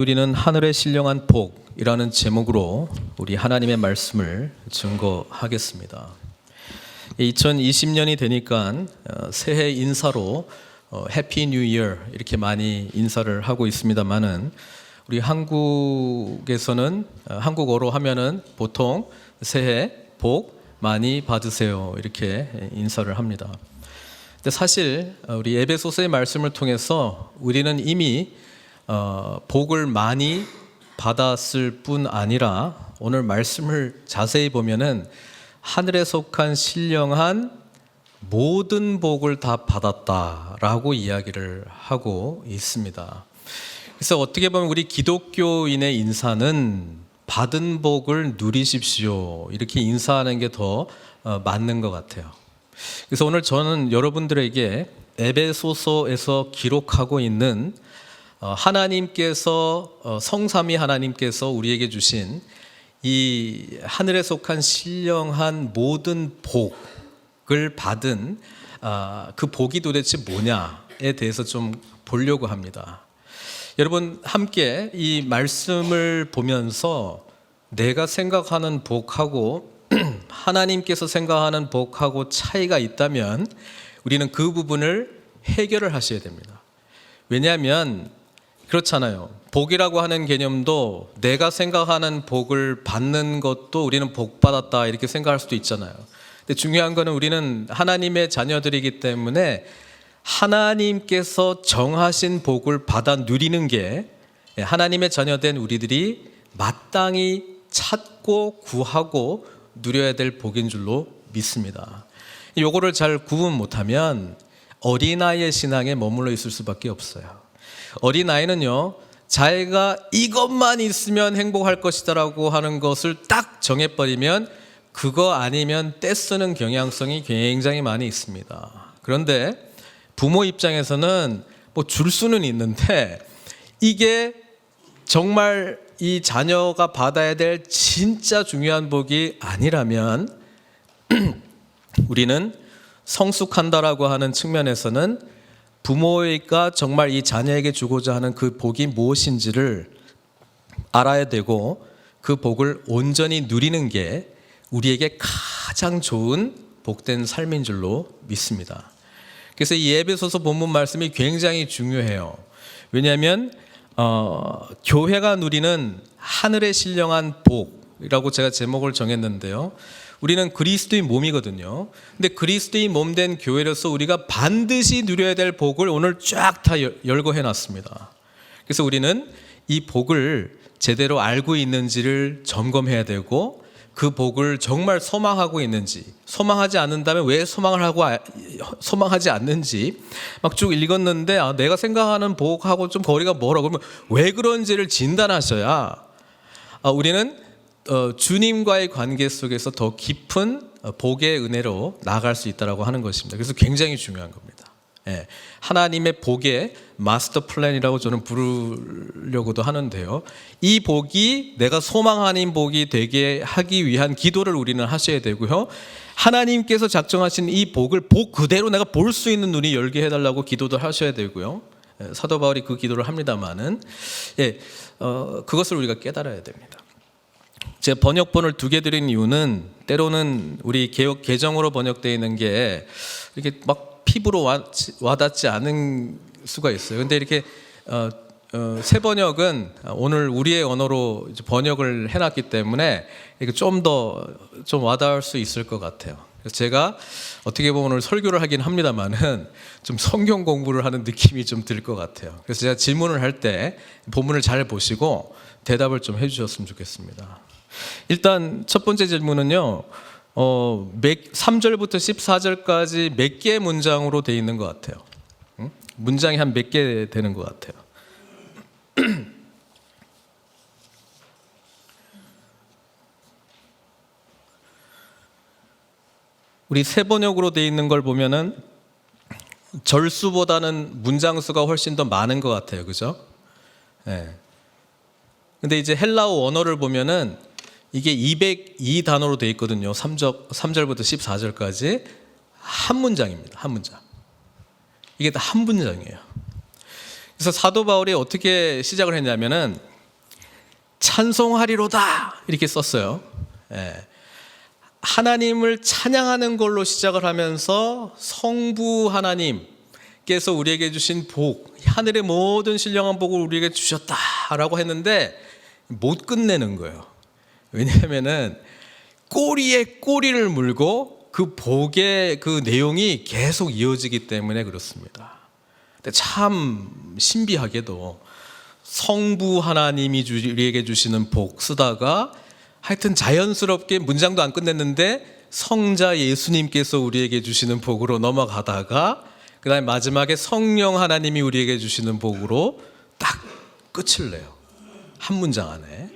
우리는 하늘의 신령한 복이라는 제목으로 우리 하나님의 말씀을 증거하겠습니다. 2020년이 되니까 새해 인사로 해피 뉴 이어 이렇게 많이 인사를 하고 있습니다만은 우리 한국에서는 한국어로 하면은 보통 새해 복 많이 받으세요 이렇게 인사를 합니다. 근데 사실 우리 에베소서의 말씀을 통해서 우리는 이미 복을 많이 받았을 뿐 아니라 오늘 말씀을 자세히 보면은 하늘에 속한 신령한 모든 복을 다 받았다라고 이야기를 하고 있습니다. 그래서 어떻게 보면 우리 기독교인의 인사는 받은 복을 누리십시오 이렇게 인사하는 게 더 맞는 것 같아요. 그래서 오늘 저는 여러분들에게 에베소서에서 기록하고 있는 하나님께서 성삼위 하나님께서 우리에게 주신 이 하늘에 속한 신령한 모든 복을 받은 그 복이 도대체 뭐냐에 대해서 좀 보려고 합니다. 여러분 함께 이 말씀을 보면서 내가 생각하는 복하고 하나님께서 생각하는 복하고 차이가 있다면 우리는 그 부분을 해결을 하셔야 됩니다. 왜냐하면 그렇잖아요. 복이라고 하는 개념도 내가 생각하는 복을 받는 것도 우리는 복 받았다 이렇게 생각할 수도 있잖아요. 근데 중요한 거는 우리는 하나님의 자녀들이기 때문에 하나님께서 정하신 복을 받아 누리는 게 하나님의 자녀된 우리들이 마땅히 찾고 구하고 누려야 될 복인 줄로 믿습니다. 요거를 잘 구분 못하면 어린아이의 신앙에 머물러 있을 수밖에 없어요. 어린아이는요, 자기가 이것만 있으면 행복할 것이다라고 하는 것을 딱 정해버리면 그거 아니면 떼쓰는 경향성이 굉장히 많이 있습니다. 그런데 부모 입장에서는 뭐 줄 수는 있는데 이게 정말 이 자녀가 받아야 될 진짜 중요한 복이 아니라면 우리는 성숙한다라고 하는 측면에서는 부모가 정말 이 자녀에게 주고자 하는 그 복이 무엇인지를 알아야 되고 그 복을 온전히 누리는 게 우리에게 가장 좋은 복된 삶인 줄로 믿습니다. 그래서 이 에베소서 본문 말씀이 굉장히 중요해요. 왜냐하면 교회가 누리는 하늘의 신령한 복이라고 제가 제목을 정했는데요. 우리는 그리스도의 몸이거든요. 근데 그리스도의 몸된 교회로서 우리가 반드시 누려야 될 복을 오늘 쫙 다 열거 해놨습니다. 그래서 우리는 이 복을 제대로 알고 있는지를 점검해야 되고 그 복을 정말 소망하고 있는지, 소망하지 않는다면 왜 소망하지 않는지 막 쭉 읽었는데 내가 생각하는 복하고 좀 거리가 멀어. 그러면 왜 그런지를 진단하셔야 우리는 주님과의 관계 속에서 더 깊은 복의 은혜로 나아갈 수 있다고 하는 것입니다. 그래서 굉장히 중요한 겁니다. 하나님의 복의 마스터 플랜이라고 저는 부르려고도 하는데요. 이 복이 내가 소망하는 복이 되게 하기 위한 기도를 우리는 하셔야 되고요. 하나님께서 작정하신 이 복을 복 그대로 내가 볼 수 있는 눈이 열게 해달라고 기도도 하셔야 되고요. 사도 바울이 그 기도를 합니다만은 그것을 우리가 깨달아야 됩니다. 제 번역본을 2개 드린 이유는 때로는 우리 개역 개정으로 번역되어 있는 게 이렇게 막 피부로 와닿지 않은 수가 있어요. 근데 이렇게 새 번역은 오늘 우리의 언어로 번역을 해놨기 때문에 이게 좀 와닿을 수 있을 것 같아요. 그래서 제가 어떻게 보면 오늘 설교를 하긴 합니다만은 좀 성경 공부를 하는 느낌이 좀 들 것 같아요. 그래서 제가 질문을 할 때 본문을 잘 보시고 대답을 좀 해주셨으면 좋겠습니다. 일단 첫 번째 질문은요. 3절부터 14절까지 몇 개의 문장으로 되어 있는 것 같아요. 문장이 한 몇 개 되는 것 같아요. 우리 새 번역으로 되어 있는 걸 보면은 절수보다는 문장 수가 훨씬 더 많은 것 같아요. 그죠? 근데 이제 헬라어 원어를 보면은 이게 202단어로 되어 있거든요. 3절부터 14절까지 한 문장입니다. 한 문장. 이게 다 한 문장이에요. 그래서 사도 바울이 어떻게 시작을 했냐면은 찬송하리로다 이렇게 썼어요. 하나님을 찬양하는 걸로 시작을 하면서 성부 하나님께서 우리에게 주신 복, 하늘의 모든 신령한 복을 우리에게 주셨다라고 했는데 못 끝내는 거예요. 왜냐하면은 꼬리에 꼬리를 물고 그 복의 그 내용이 계속 이어지기 때문에 그렇습니다. 근데 참 신비하게도 성부 하나님이 우리에게 주시는 복 쓰다가 하여튼 자연스럽게 문장도 안 끝냈는데 성자 예수님께서 우리에게 주시는 복으로 넘어가다가 그 다음에 마지막에 성령 하나님이 우리에게 주시는 복으로 딱 끝을 내요. 한 문장 안에.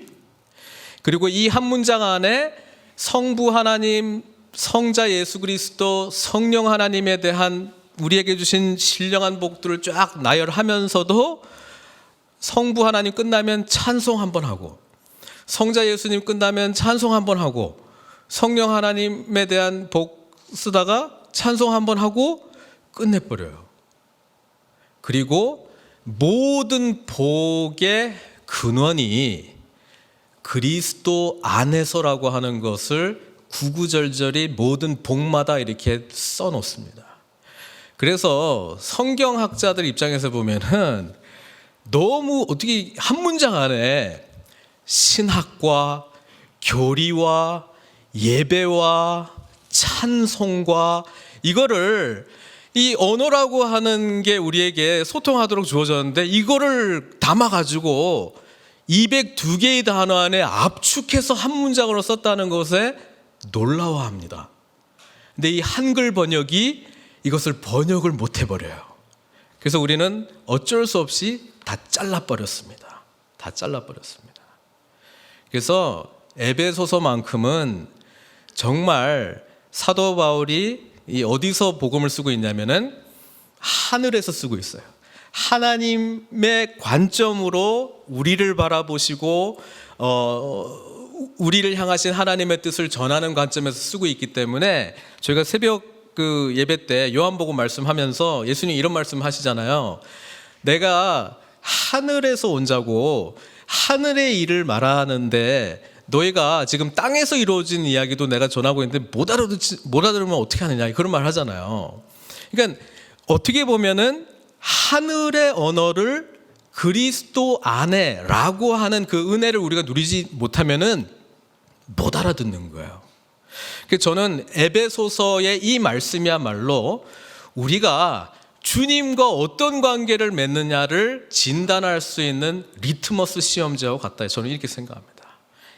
그리고 이 한 문장 안에 성부 하나님, 성자 예수 그리스도, 성령 하나님에 대한 우리에게 주신 신령한 복들을 쫙 나열하면서도 성부 하나님 끝나면 찬송 한번 하고, 성자 예수님 끝나면 찬송 한번 하고, 성령 하나님에 대한 복 쓰다가 찬송 한번 하고 끝내버려요. 그리고 모든 복의 근원이 그리스도 안에서라고 하는 것을 구구절절히 모든 복마다 이렇게 써놓습니다. 그래서 성경학자들 입장에서 보면은 너무 어떻게 한 문장 안에 신학과 교리와 예배와 찬송과 이거를 이 언어라고 하는 게 우리에게 소통하도록 주어졌는데 이거를 담아가지고 202개의 단어 안에 압축해서 한 문장으로 썼다는 것에 놀라워합니다. 근데 이 한글 번역이 이것을 번역을 못 해버려요. 그래서 우리는 어쩔 수 없이 다 잘라버렸습니다. 다 잘라버렸습니다. 그래서 에베소서만큼은 정말 사도 바울이 어디서 복음을 쓰고 있냐면은 하늘에서 쓰고 있어요. 하나님의 관점으로 우리를 바라보시고 우리를 향하신 하나님의 뜻을 전하는 관점에서 쓰고 있기 때문에 저희가 새벽 그 예배 때 요한복음 말씀하면서 예수님 이런 말씀 하시잖아요. 내가 하늘에서 온 자고 하늘의 일을 말하는데 너희가 지금 땅에서 이루어진 이야기도 내가 전하고 있는데 못 알아들으면 어떻게 하느냐 그런 말 하잖아요. 그러니까 어떻게 보면은 하늘의 언어를 그리스도 안에라고 하는 그 은혜를 우리가 누리지 못하면은 못 알아듣는 거예요. 그래서 저는 에베소서의 이 말씀이야말로 우리가 주님과 어떤 관계를 맺느냐를 진단할 수 있는 리트머스 시험지하고 같다. 저는 이렇게 생각합니다.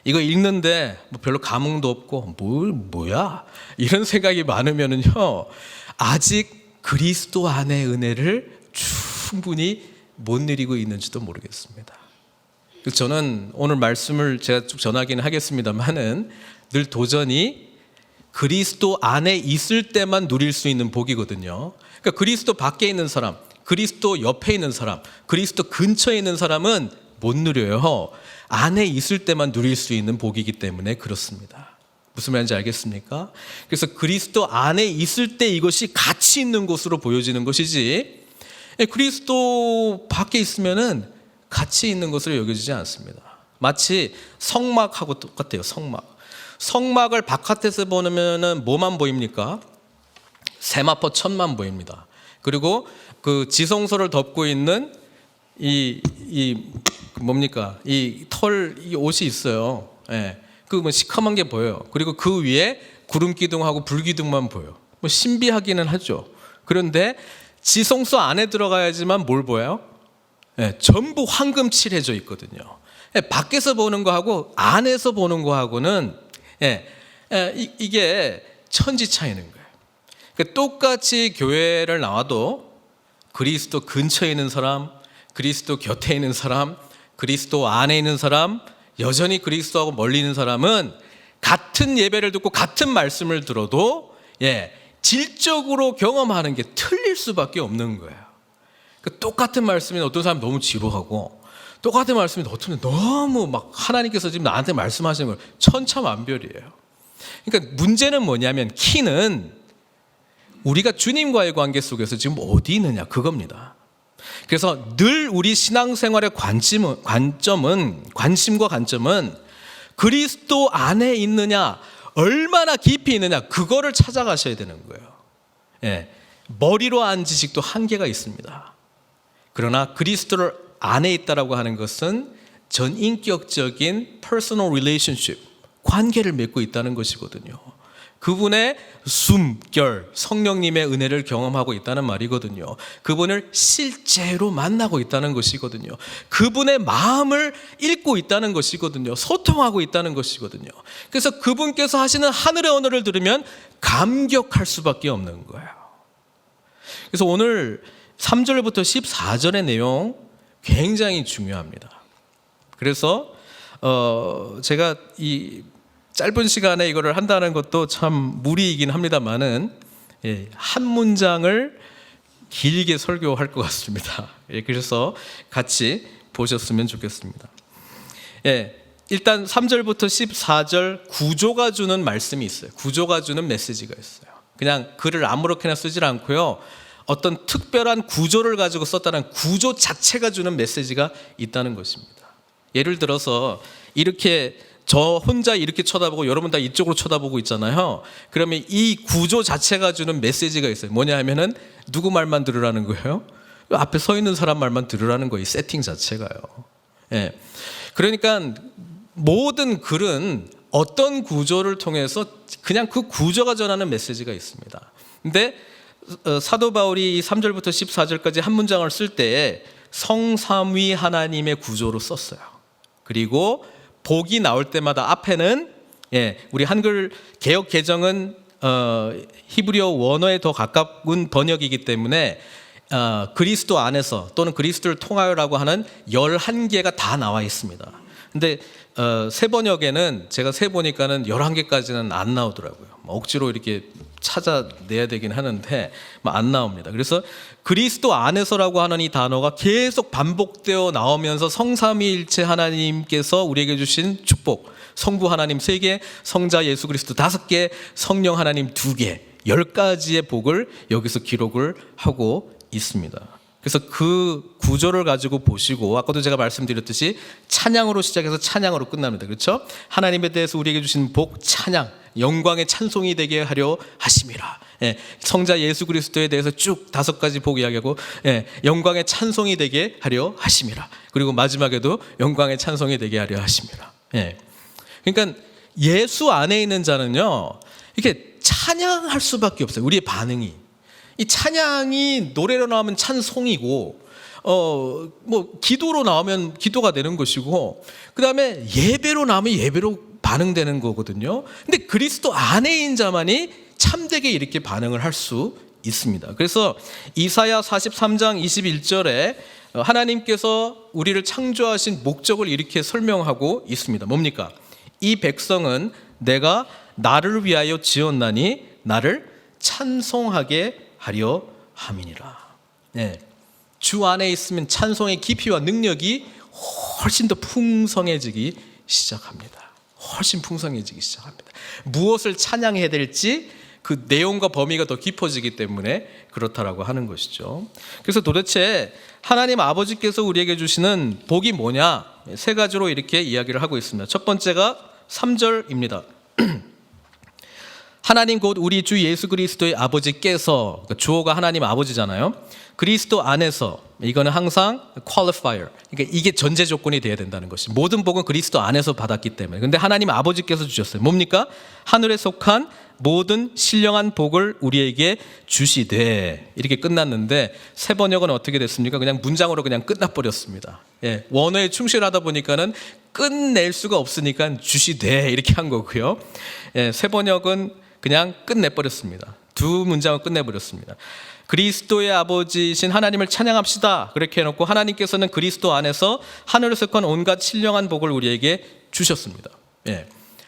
이거 읽는데 뭐 별로 감흥도 없고 뭐야 이런 생각이 많으면은요 아직 그리스도 안의 은혜를 충분히 못 누리고 있는지도 모르겠습니다. 그래서 저는 오늘 말씀을 제가 쭉 전하기는 하겠습니다만은 늘 도전이 그리스도 안에 있을 때만 누릴 수 있는 복이거든요. 그러니까 그리스도 밖에 있는 사람, 그리스도 옆에 있는 사람, 그리스도 근처에 있는 사람은 못 누려요. 안에 있을 때만 누릴 수 있는 복이기 때문에 그렇습니다. 무슨 말인지 알겠습니까? 그래서 그리스도 안에 있을 때 이것이 가치 있는 것으로 보여지는 것이지 그리스도 밖에 있으면은 가치 있는 것으로 여겨지지 않습니다. 마치 성막하고 똑같아요. 성막을 바깥에서 보면은 뭐만 보입니까? 세마포 천만 보입니다. 그리고 그 지성소를 덮고 있는 이 뭡니까? 이 옷이 있어요. 예. 그 뭐 시커먼 게 보여요. 그리고 그 위에 구름 기둥하고 불 기둥만 보여. 뭐 신비하기는 하죠. 그런데 지성소 안에 들어가야지만 뭘 보여요? 예, 전부 황금 칠해져 있거든요. 예, 밖에서 보는 거하고 안에서 보는 거하고는 이게 천지 차이는 거예요. 그러니까 똑같이 교회를 나와도 그리스도 근처에 있는 사람, 그리스도 곁에 있는 사람, 그리스도 안에 있는 사람, 여전히 그리스도하고 멀리 있는 사람은 같은 예배를 듣고 같은 말씀을 들어도 질적으로 경험하는 게 틀릴 수밖에 없는 거예요. 그러니까 똑같은 말씀이 어떤 사람은 너무 지루하고 똑같은 말씀이 어떤 너무 막 하나님께서 지금 나한테 말씀하시는 걸 천차만별이에요. 그러니까 문제는 뭐냐면 키는 우리가 주님과의 관계 속에서 지금 어디 있느냐 그겁니다. 그래서 늘 우리 신앙생활의 관심과 관점은 그리스도 안에 있느냐, 얼마나 깊이 있느냐, 그거를 찾아가셔야 되는 거예요. 예, 머리로 안 지식도 한계가 있습니다. 그러나 그리스도를 안에 있다라고 하는 것은 전인격적인 personal relationship, 관계를 맺고 있다는 것이거든요. 그분의 숨결, 성령님의 은혜를 경험하고 있다는 말이거든요. 그분을 실제로 만나고 있다는 것이거든요. 그분의 마음을 읽고 있다는 것이거든요. 소통하고 있다는 것이거든요. 그래서 그분께서 하시는 하늘의 언어를 들으면 감격할 수밖에 없는 거예요. 그래서 오늘 3절부터 14절의 내용 굉장히 중요합니다. 그래서 제가 이 짧은 시간에 이거를 한다는 것도 참 무리이긴 합니다만은, 한 문장을 길게 설교할 것 같습니다. 그래서 같이 보셨으면 좋겠습니다. 일단 3절부터 14절 구조가 주는 말씀이 있어요. 구조가 주는 메시지가 있어요. 그냥 글을 아무렇게나 쓰질 않고요, 어떤 특별한 구조를 가지고 썼다는 구조 자체가 주는 메시지가 있다는 것입니다. 예를 들어서 이렇게 저 혼자 이렇게 쳐다보고 여러분 다 이쪽으로 쳐다보고 있잖아요. 그러면 이 구조 자체가 주는 메시지가 있어요. 뭐냐 하면은 누구 말만 들으라는 거예요? 앞에 서 있는 사람 말만 들으라는 거예요. 이 세팅 자체가요. 그러니까 모든 글은 어떤 구조를 통해서 그냥 그 구조가 전하는 메시지가 있습니다. 근데 사도 바울이 3절부터 14절까지 한 문장을 쓸 때 성삼위 하나님의 구조로 썼어요. 그리고 복이 나올 때마다 앞에는, 우리 한글 개역 개정은 히브리어 원어에 더 가까운 번역이기 때문에 그리스도 안에서 또는 그리스도를 통하여라고 하는 11개가 다 나와 있습니다. 근데 새 번역에는 제가 세 보니까는 11개까지는 안 나오더라고요. 억지로 이렇게 찾아내야 되긴 하는데 안 나옵니다. 그래서 그리스도 안에서라고 하는 이 단어가 계속 반복되어 나오면서 성삼위일체 하나님께서 우리에게 주신 축복, 성부 하나님 3개, 성자 예수 그리스도 5개, 성령 하나님 2개, 10가지의 복을 여기서 기록을 하고 있습니다. 그래서 그 구조를 가지고 보시고, 아까도 제가 말씀드렸듯이 찬양으로 시작해서 찬양으로 끝납니다. 그렇죠? 하나님에 대해서 우리에게 주신 복, 찬양, 영광의 찬송이 되게 하려 하심이라. 성자 예수 그리스도에 대해서 쭉 5가지 복 이야기하고, 영광의 찬송이 되게 하려 하심이라. 그리고 마지막에도 영광의 찬송이 되게 하려 하심이라. 그러니까 예수 안에 있는 자는요, 이렇게 찬양할 수밖에 없어요. 우리의 반응이. 이 찬양이 노래로 나오면 찬송이고, 기도로 나오면 기도가 되는 것이고, 그 다음에 예배로 나오면 예배로 반응되는 거거든요. 근데 그리스도 안에 있는 자만이 참되게 이렇게 반응을 할 수 있습니다. 그래서 이사야 43장 21절에 하나님께서 우리를 창조하신 목적을 이렇게 설명하고 있습니다. 뭡니까? 이 백성은 내가 나를 위하여 지었나니 나를 찬송하게 하려 함이니라. 주 안에 있으면 찬송의 깊이와 능력이 훨씬 더 풍성해지기 시작합니다. 훨씬 풍성해지기 시작합니다. 무엇을 찬양해야 될지 그 내용과 범위가 더 깊어지기 때문에 그렇다라고 하는 것이죠. 그래서 도대체 하나님 아버지께서 우리에게 주시는 복이 뭐냐? 3가지로 이렇게 이야기를 하고 있습니다. 첫 번째가 3절입니다. 하나님 곧 우리 주 예수 그리스도의 아버지께서, 그러니까 주어가 하나님 아버지잖아요. 그리스도 안에서, 이거는 항상 qualifier, 그러니까 이게 전제 조건이 돼야 된다는 것이, 모든 복은 그리스도 안에서 받았기 때문에. 근데 하나님 아버지께서 주셨어요. 뭡니까? 하늘에 속한 모든 신령한 복을 우리에게 주시되, 이렇게 끝났는데 새 번역은 어떻게 됐습니까? 그냥 문장으로 그냥 끝나버렸습니다. 원어에 충실하다 보니까는 끝낼 수가 없으니까 주시되 이렇게 한 거고요. 새 번역은 그냥 끝내버렸습니다. 2 문장을 끝내버렸습니다. 그리스도의 아버지신 하나님을 찬양합시다, 그렇게 해놓고 하나님께서는 그리스도 안에서 하늘에 속한 온갖 신령한 복을 우리에게 주셨습니다.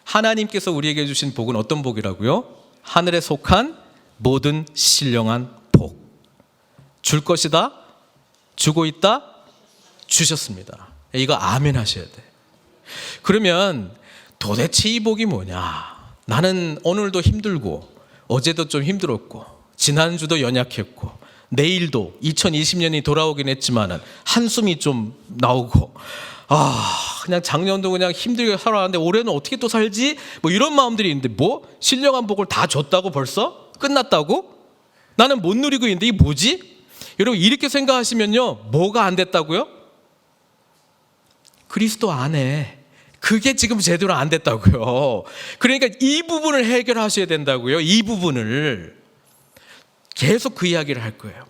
하나님께서 우리에게 주신 복은 어떤 복이라고요? 하늘에 속한 모든 신령한 복. 줄 것이다, 주고 있다, 주셨습니다. 이거 아멘 하셔야 돼. 그러면 도대체 이 복이 뭐냐? 나는 오늘도 힘들고 어제도 좀 힘들었고 지난주도 연약했고 내일도 2020년이 돌아오긴 했지만은 한숨이 좀 나오고, 그냥 작년도 그냥 힘들게 살아왔는데 올해는 어떻게 또 살지? 뭐 이런 마음들이 있는데, 뭐 신령한 복을 다 줬다고 벌써 끝났다고? 나는 못 누리고 있는데 이게 뭐지? 여러분, 이렇게 생각하시면요, 뭐가 안 됐다고요? 그리스도 안에 그게 지금 제대로 안 됐다고요. 그러니까 이 부분을 해결하셔야 된다고요. 이 부분을 계속 그 이야기를 할 거예요.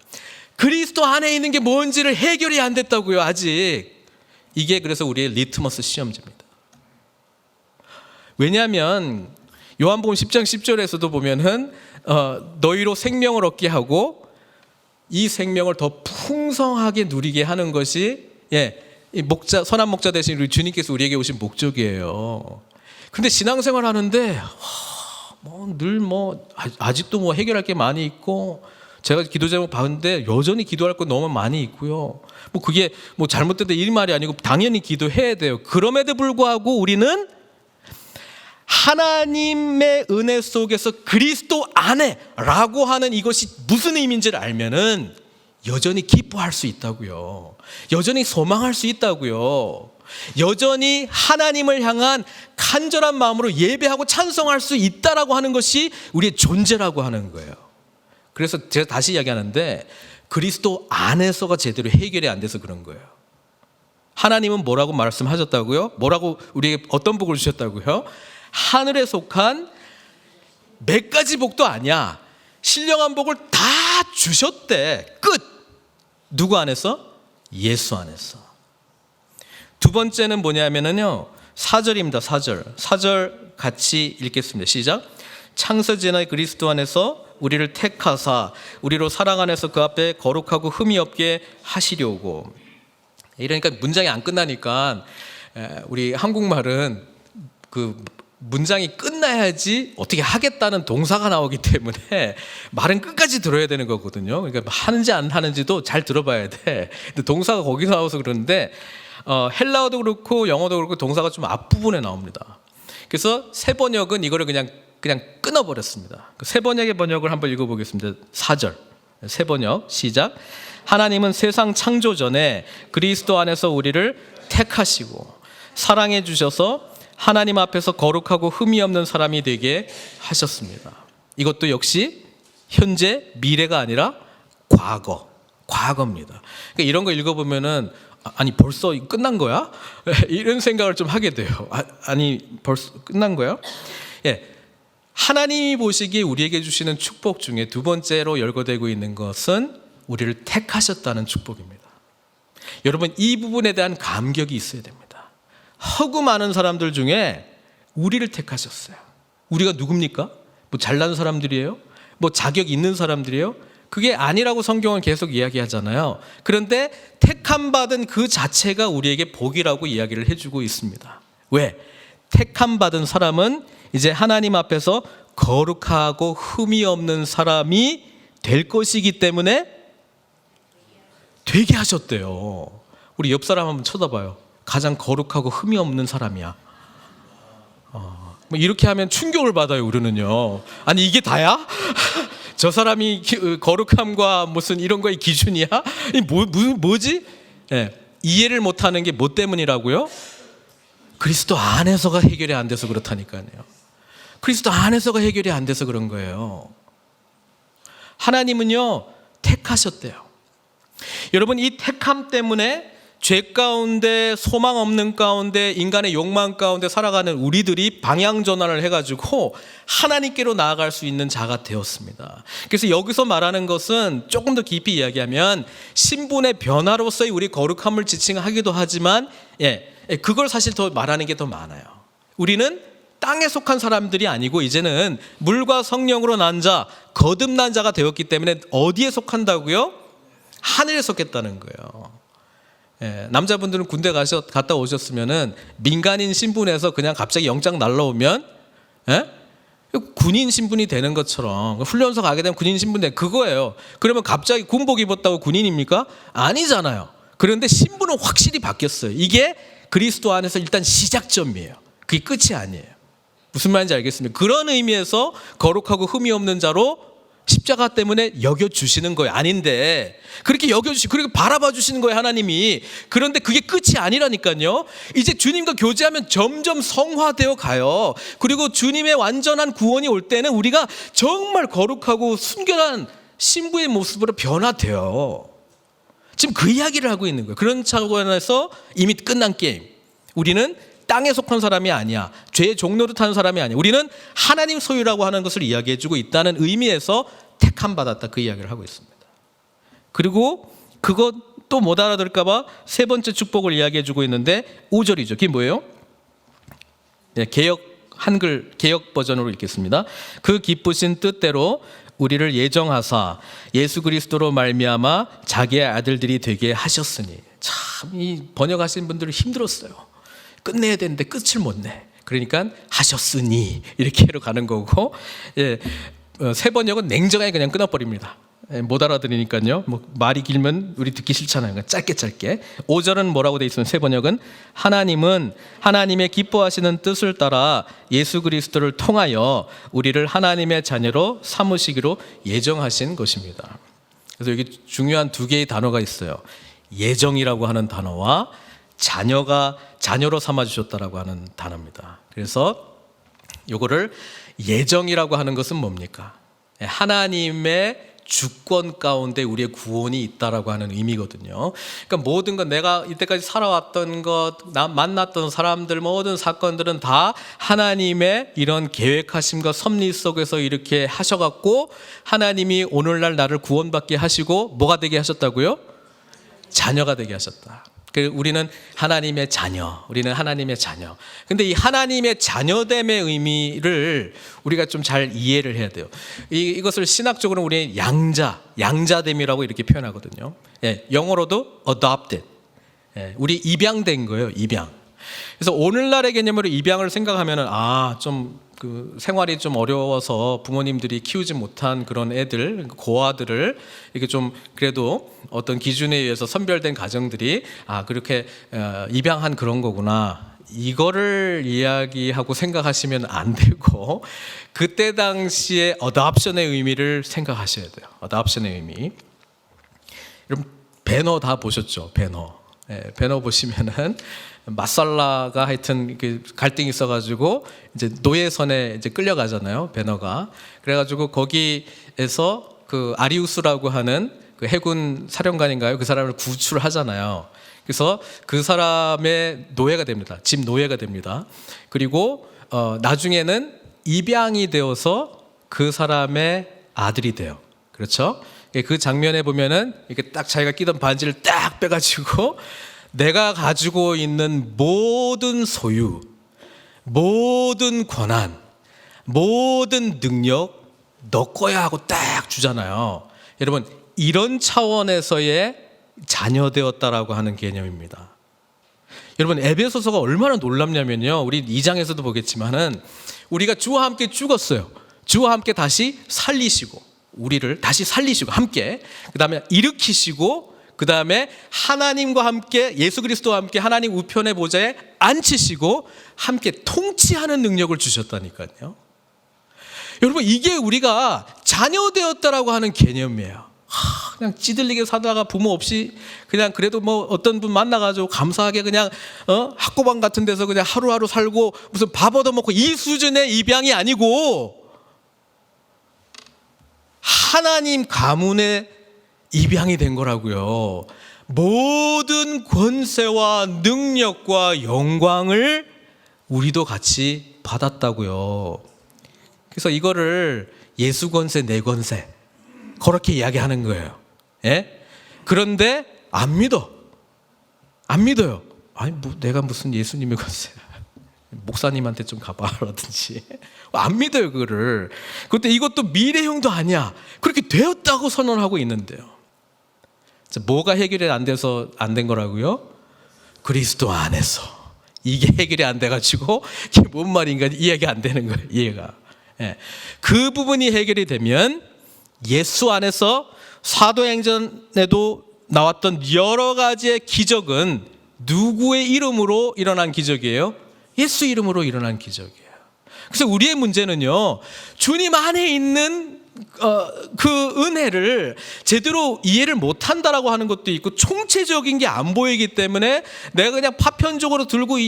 그리스도 안에 있는 게 뭔지를 해결이 안 됐다고요, 아직. 이게 그래서 우리의 리트머스 시험지입니다. 왜냐하면 요한복음 10장 10절에서도 보면은 너희로 생명을 얻게 하고 이 생명을 더 풍성하게 누리게 하는 것이 이 목자, 선한 목자 대신 우리 주님께서 우리에게 오신 목적이에요. 근데 신앙생활 하는데 아직도 뭐 해결할 게 많이 있고, 제가 기도 제목 봤는데 여전히 기도할 거 너무 많이 있고요. 뭐 그게 뭐 잘못됐다 이 말이 아니고 당연히 기도해야 돼요. 그럼에도 불구하고 우리는 하나님의 은혜 속에서 그리스도 안에라고 하는 이것이 무슨 의미인지를 알면은 여전히 기뻐할 수 있다고요. 여전히 소망할 수 있다고요. 여전히 하나님을 향한 간절한 마음으로 예배하고 찬송할 수 있다라고 하는 것이 우리의 존재라고 하는 거예요. 그래서 제가 다시 이야기하는데, 그리스도 안에서가 제대로 해결이 안 돼서 그런 거예요. 하나님은 뭐라고 말씀하셨다고요? 뭐라고 우리에게 어떤 복을 주셨다고요? 하늘에 속한 몇 가지 복도 아니야. 신령한 복을 다 주셨대. 끝. 누구 안에서? 예수 안에서. 두 번째는 뭐냐면요, 4절입니다. 4절 같이 읽겠습니다. 시작. 창세전에 그리스도 안에서 우리를 택하사 우리로 사랑 안에서 그 앞에 거룩하고 흠이 없게 하시려고. 이러니까 문장이 안 끝나니까 우리 한국말은 그 문장이 끝나야지 어떻게 하겠다는 동사가 나오기 때문에 말은 끝까지 들어야 되는 거거든요. 그러니까 하는지 안 하는지도 잘 들어봐야 돼. 근데 동사가 거기서 나와서 그러는데 헬라어도 그렇고 영어도 그렇고 동사가 좀 앞부분에 나옵니다. 그래서 새 번역은 이거를 그냥 끊어버렸습니다. 새 번역의 번역을 한번 읽어보겠습니다. 4절 새 번역 시작. 하나님은 세상 창조 전에 그리스도 안에서 우리를 택하시고 사랑해 주셔서 하나님 앞에서 거룩하고 흠이 없는 사람이 되게 하셨습니다. 이것도 역시 현재, 미래가 아니라 과거입니다. 그러니까 이런 거 읽어보면은 아니 벌써 끝난 거야? 이런 생각을 좀 하게 돼요. 아니 벌써 끝난 거야? 하나님이 보시기에 우리에게 주시는 축복 중에 두 번째로 열거되고 있는 것은 우리를 택하셨다는 축복입니다. 여러분, 이 부분에 대한 감격이 있어야 됩니다. 허구 많은 사람들 중에 우리를 택하셨어요. 우리가 누굽니까? 뭐 잘난 사람들이에요? 뭐 자격 있는 사람들이에요? 그게 아니라고 성경은 계속 이야기하잖아요. 그런데 택함 받은 그 자체가 우리에게 복이라고 이야기를 해주고 있습니다. 왜? 택함 받은 사람은 이제 하나님 앞에서 거룩하고 흠이 없는 사람이 될 것이기 때문에 되게 하셨대요. 우리 옆 사람 한번 쳐다봐요. 가장 거룩하고 흠이 없는 사람이야. 뭐 이렇게 하면 충격을 받아요. 우리는요. 아니 이게 다야? 저 사람이 거룩함과 무슨 이런 거의 기준이야? 뭐지? 이해를 못하는 게 뭐 때문이라고요? 그리스도 안에서가 해결이 안 돼서 그렇다니까요. 그리스도 안에서가 해결이 안 돼서 그런 거예요. 하나님은요, 택하셨대요. 여러분, 이 택함 때문에 죄 가운데, 소망 없는 가운데, 인간의 욕망 가운데 살아가는 우리들이 방향 전환을 해가지고 하나님께로 나아갈 수 있는 자가 되었습니다. 그래서 여기서 말하는 것은 조금 더 깊이 이야기하면 신분의 변화로서의 우리 거룩함을 지칭하기도 하지만 그걸 사실 더 말하는 게 더 많아요. 우리는 땅에 속한 사람들이 아니고 이제는 물과 성령으로 난 자, 거듭난 자가 되었기 때문에 어디에 속한다고요? 하늘에 속했다는 거예요. 남자분들은 군대 갔다 오셨으면은 민간인 신분에서 그냥 갑자기 영장 날라오면 군인 신분이 되는 것처럼 훈련소 가게 되면 군인 신분 돼 그거예요. 그러면 갑자기 군복 입었다고 군인입니까? 아니잖아요. 그런데 신분은 확실히 바뀌었어요. 이게 그리스도 안에서 일단 시작점이에요. 그게 끝이 아니에요. 무슨 말인지 알겠습니까? 그런 의미에서 거룩하고 흠이 없는 자로 십자가 때문에 여겨주시는 거예요. 아닌데 그렇게 여겨주시고 그렇게 바라봐 주시는 거예요, 하나님이. 그런데 그게 끝이 아니라니까요. 이제 주님과 교제하면 점점 성화되어 가요. 그리고 주님의 완전한 구원이 올 때는 우리가 정말 거룩하고 순결한 신부의 모습으로 변화돼요. 지금 그 이야기를 하고 있는 거예요. 그런 차원에서 이미 끝난 게임. 우리는 땅에 속한 사람이 아니야. 죄의 종로를 타는 사람이 아니야. 우리는 하나님 소유라고 하는 것을 이야기해주고 있다는 의미에서 택함 받았다, 그 이야기를 하고 있습니다. 그리고 그것 또 못 알아들을까 봐 세 번째 축복을 이야기해주고 있는데 5절이죠. 그게 뭐예요? 네, 한글 개역 버전으로 읽겠습니다. 그 기쁘신 뜻대로 우리를 예정하사 예수 그리스도로 말미암아 자기의 아들들이 되게 하셨으니. 참 이 번역하신 분들은 힘들었어요. 끝내야 되는데 끝을 못 내. 그러니까 하셨으니 이렇게로 가는 거고, 새 번역은 냉정하게 그냥 끊어버립니다. 못 알아들으니까요. 뭐 말이 길면 우리 듣기 싫잖아요. 그러니까 짧게. 5절은 뭐라고 돼 있으면 새 번역은 하나님은 하나님의 기뻐하시는 뜻을 따라 예수 그리스도를 통하여 우리를 하나님의 자녀로 삼으시기로 예정하신 것입니다. 그래서 여기 중요한 두 개의 단어가 있어요. 예정이라고 하는 단어와 자녀로 삼아주셨다라고 하는 단어입니다. 그래서 이거를 예정이라고 하는 것은 뭡니까? 하나님의 주권 가운데 우리의 구원이 있다라고 하는 의미거든요. 그러니까 모든 것, 내가 이때까지 살아왔던 것, 만났던 사람들, 모든 사건들은 다 하나님의 이런 계획하심과 섭리 속에서 이렇게 하셔갖고 하나님이 오늘날 나를 구원받게 하시고 뭐가 되게 하셨다고요? 자녀가 되게 하셨다. 우리는 하나님의 자녀. 근데 이 하나님의 자녀됨의 의미를 우리가 좀 잘 이해를 해야 돼요. 이것을 신학적으로 우리 양자됨이라고 이렇게 표현하거든요. 영어로도 adopted. 우리 입양된 거예요, 입양. 그래서 오늘날의 개념으로 입양을 생각하면은 좀 그 생활이 좀 어려워서 부모님들이 키우지 못한 그런 애들, 고아들을 이렇게 좀 그래도 어떤 기준에 의해서 선별된 가정들이 그렇게 입양한 그런 거구나. 이거를 이야기하고 생각하시면 안 되고 그때 당시에 어답션의 의미를 생각하셔야 돼요. 어답션의 의미. 여러분 배너 다 보셨죠? 배너 보시면은 마살라가 하여튼 갈등이 있어가지고 이제 노예선에 이제 끌려가잖아요, 배너가. 그래가지고 거기에서 그 아리우스라고 하는 그 해군 사령관인가요? 그 사람을 구출하잖아요. 그래서 그 사람의 노예가 됩니다. 집 노예가 됩니다. 그리고 나중에는 입양이 되어서 그 사람의 아들이 돼요. 그렇죠? 그 장면에 보면은 이렇게 딱 자기가 끼던 반지를 딱 빼가지고 내가 가지고 있는 모든 소유, 모든 권한, 모든 능력 너 거야 하고 딱 주잖아요. 여러분 이런 차원에서의 자녀되었다라고 하는 개념입니다. 여러분 에베소서가 얼마나 놀랍냐면요, 우리 2장에서도 보겠지만은 우리가 주와 함께 죽었어요. 주와 함께 다시 살리시고, 우리를 다시 살리시고 함께, 그 다음에 일으키시고, 그 다음에 하나님과 함께, 예수 그리스도와 함께 하나님 우편의 보좌에 앉히시고 함께 통치하는 능력을 주셨다니까요. 여러분 이게 우리가 자녀되었다라고 하는 개념이에요. 그냥 찌들리게 사다가 부모 없이 그냥 그래도 뭐 어떤 분 만나가지고 감사하게 그냥 학고방 같은 데서 그냥 하루하루 살고 무슨 밥 얻어먹고 이 수준의 입양이 아니고 하나님 가문의 입양이 된 거라고요. 모든 권세와 능력과 영광을 우리도 같이 받았다고요. 그래서 이거를 예수 권세, 내 권세 그렇게 이야기하는 거예요. 그런데 안 믿어요. 아니 뭐 내가 무슨 예수님의 권세, 목사님한테 좀 가봐라든지 안 믿어요 그거를. 그런데 이것도 미래형도 아니야. 그렇게 되었다고 선언하고 있는데요. 뭐가 해결이 안 돼서 안 된 거라고요? 그리스도 안에서. 이게 해결이 안 돼가지고 이게 뭔 말인가 이해가 안 되는 거예요. 이해가. 그 부분이 해결이 되면 예수 안에서 사도행전에도 나왔던 여러 가지의 기적은 누구의 이름으로 일어난 기적이에요? 예수 이름으로 일어난 기적이에요. 그래서 우리의 문제는요, 주님 안에 있는 그 은혜를 제대로 이해를 못한다라고 하는 것도 있고, 총체적인 게 안 보이기 때문에 내가 그냥 파편적으로 듣고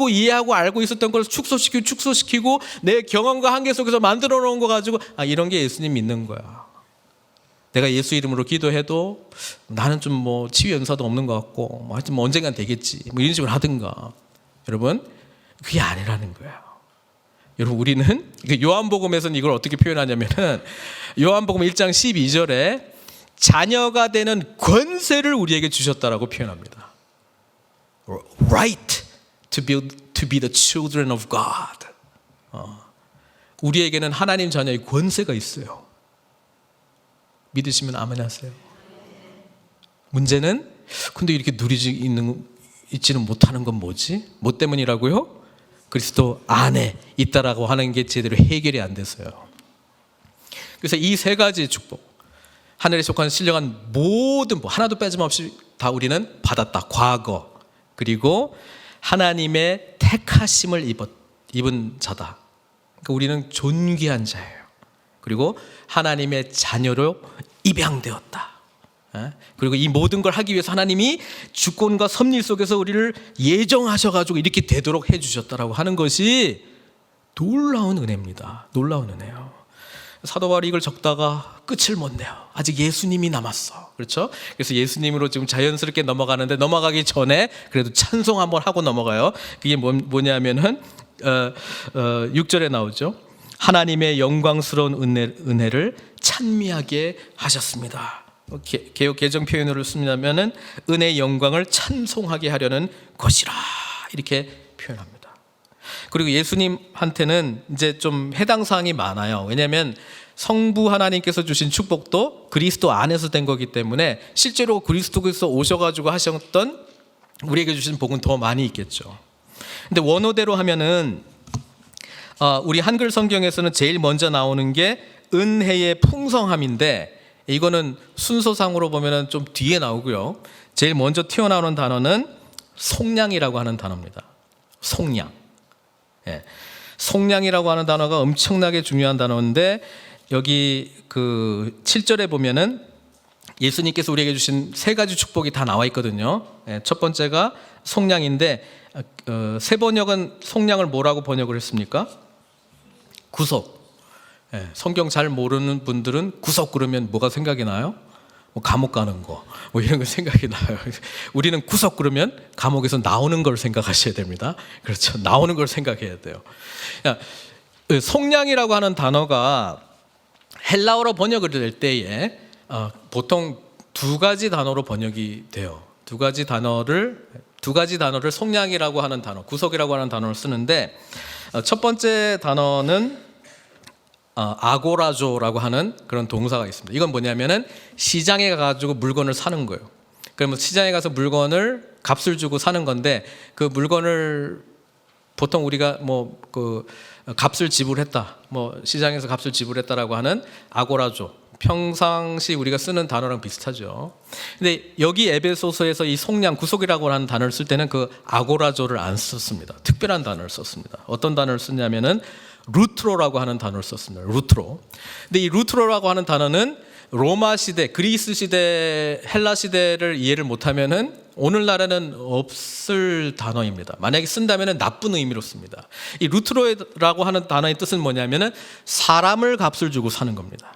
이해하고 알고 있었던 걸 축소시키고 내 경험과 한계 속에서 만들어 놓은 거 가지고 이런 게 예수님 믿는 거야. 내가 예수 이름으로 기도해도 나는 좀 뭐 치유 연사도 없는 것 같고 하여튼 뭐 언젠간 되겠지 이런 식으로 하든가. 여러분, 그게 아니라는 거야. 여러분, 우리는 요한복음에서는 이걸 어떻게 표현하냐면은 요한복음 1장 12절에 자녀가 되는 권세를 우리에게 주셨다라고 표현합니다. Right to be the children of God. 우리에게는 하나님 자녀의 권세가 있어요. 믿으시면 아멘 하세요. 문제는 근데 이렇게 있지는 못하는 건 뭐지? 뭐 때문이라고요? 그리스도 안에 있다라고 하는 게 제대로 해결이 안 됐어요. 그래서 이 세 가지 축복, 하늘에 속한 신령한 모든 하나도 빼짐없이 다 우리는 받았다. 과거. 그리고 하나님의 택하심을 입은 자다. 그러니까 우리는 존귀한 자예요. 그리고 하나님의 자녀로 입양되었다. 그리고 이 모든 걸 하기 위해서 하나님이 주권과 섭리 속에서 우리를 예정하셔가지고 이렇게 되도록 해주셨다라고 하는 것이 놀라운 은혜입니다. 놀라운 은혜요. 사도 바울이 이걸 적다가 끝을 못 내요. 아직 예수님이 남았어. 그렇죠? 그래서 예수님으로 지금 자연스럽게 넘어가는데, 넘어가기 전에 그래도 찬송 한번 하고 넘어가요. 그게 뭐냐면은 6절에 나오죠. 하나님의 영광스러운 은혜를 찬미하게 하셨습니다. 개역 개정 표현으로 쓰면은 은혜의 영광을 찬송하게 하려는 것이라 이렇게 표현합니다. 그리고 예수님한테는 이제 좀 해당 사항이 많아요. 왜냐하면 성부 하나님께서 주신 축복도 그리스도 안에서 된 거기 때문에 실제로 그리스도께서 오셔가지고 하셨던 우리에게 주신 복은 더 많이 있겠죠. 근데 원어대로 하면은 우리 한글 성경에서는 제일 먼저 나오는 게 은혜의 풍성함인데, 이거는 순서상으로 보면은 좀 뒤에 나오고요. 제일 먼저 튀어나오는 단어는 속량이라고 하는 단어입니다. 속량. 속량이라고 하는 단어가 엄청나게 중요한 단어인데, 여기 그 7절에 보면은 예수님께서 우리에게 주신 세 가지 축복이 다 나와 있거든요. 첫 번째가 속량인데, 세 번역은 속량을 뭐라고 번역을 했습니까? 구속. 성경 잘 모르는 분들은 구속 그러면 뭐가 생각이 나요? 뭐 감옥 가는 거, 뭐 이런 거 생각이 나요. 우리는 구속 그러면 감옥에서 나오는 걸 생각하셔야 됩니다. 그렇죠? 나오는 걸 생각해야 돼요. 속량이라고 하는 단어가 헬라어로 번역을 될 때에 보통 두 가지 단어로 번역이 돼요. 두 가지 단어를 속량이라고 하는 단어, 구속이라고 하는 단어를 쓰는데, 첫 번째 단어는 아고라조라고 하는 그런 동사가 있습니다. 이건 뭐냐면은 시장에 가가지고 물건을 사는 거예요. 그러면 시장에 가서 물건을 값을 주고 사는 건데, 그 물건을 보통 우리가 뭐 그 값을 지불했다, 뭐 시장에서 값을 지불했다라고 하는 아고라조, 평상시 우리가 쓰는 단어랑 비슷하죠. 근데 여기 에베소서에서 이 속량, 구속이라고 하는 단어를 쓸 때는 그 아고라조를 안 썼습니다. 특별한 단어를 썼습니다. 어떤 단어를 썼냐면은 루트로라고 하는 단어를 썼습니다. 루트로. 근데 이 루트로라고 하는 단어는 로마 시대, 그리스 시대, 헬라 시대를 이해를 못하면은 오늘날에는 없을 단어입니다. 만약에 쓴다면은 나쁜 의미로 씁니다. 이 루트로라고 하는 단어의 뜻은 뭐냐면은 사람을 값을 주고 사는 겁니다.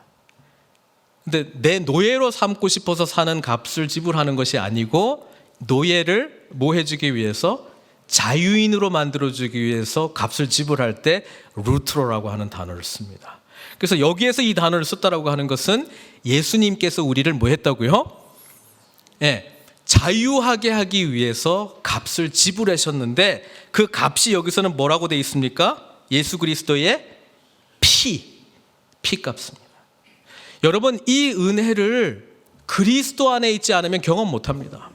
근데 내 노예로 삼고 싶어서 사는 값을 지불하는 것이 아니고, 노예를 뭐 해주기 위해서, 자유인으로 만들어주기 위해서 값을 지불할 때 루트로라고 하는 단어를 씁니다. 그래서 여기에서 이 단어를 썼다라고 하는 것은 예수님께서 우리를 뭐 했다고요? 자유하게 하기 위해서 값을 지불하셨는데, 그 값이 여기서는 뭐라고 되어 있습니까? 예수 그리스도의 피값입니다. 여러분, 이 은혜를 그리스도 안에 있지 않으면 경험 못합니다.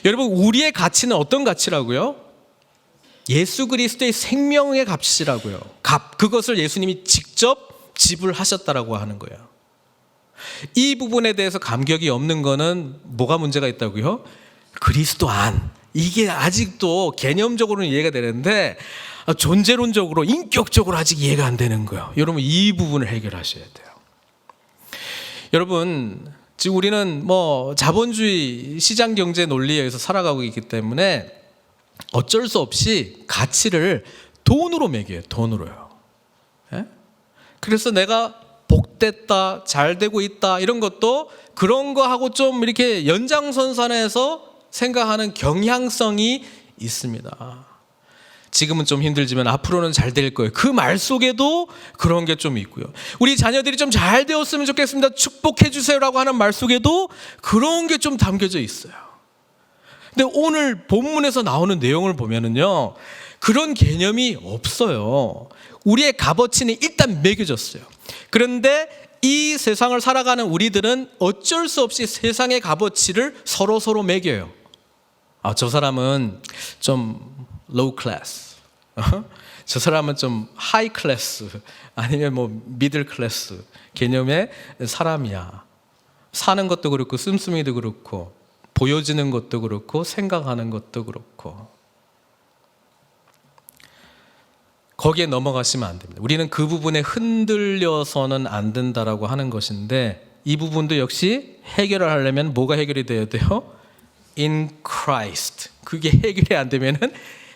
여러분, 우리의 가치는 어떤 가치라고요? 예수 그리스도의 생명의 값이라고요. 그것을 예수님이 직접 지불하셨다라고 하는 거예요. 이 부분에 대해서 감격이 없는 거는 뭐가 문제가 있다고요? 그리스도 안. 이게 아직도 개념적으로는 이해가 되는데 존재론적으로, 인격적으로 아직 이해가 안 되는 거예요. 여러분, 이 부분을 해결하셔야 돼요. 여러분, 지금 우리는 뭐 자본주의 시장 경제 논리에 의해서 살아가고 있기 때문에 어쩔 수 없이 가치를 돈으로 매겨요. 돈으로요. 예? 그래서 내가 복됐다, 잘 되고 있다 이런 것도 그런 거하고 좀 이렇게 연장선상에서 생각하는 경향성이 있습니다. 지금은 좀 힘들지만 앞으로는 잘 될 거예요. 그 말 속에도 그런 게 좀 있고요. 우리 자녀들이 좀 잘 되었으면 좋겠습니다. 축복해 주세요라고 하는 말 속에도 그런 게 좀 담겨져 있어요. 근데 오늘 본문에서 나오는 내용을 보면은요, 그런 개념이 없어요. 우리의 값어치는 일단 매겨졌어요. 그런데 이 세상을 살아가는 우리들은 어쩔 수 없이 세상의 값어치를 서로 매겨요. 저 사람은 좀 low class, 저 사람은 좀 high class, 아니면 뭐 middle class 개념의 사람이야. 사는 것도 그렇고 씀씀이도 그렇고 보여지는 것도 그렇고 생각하는 것도 그렇고 거기에 넘어가시면 안 됩니다. 우리는 그 부분에 흔들려서는 안 된다라고 하는 것인데 이 부분도 역시 해결을 하려면 뭐가 해결이 돼야 돼요? In Christ. 그게 해결이 안 되면은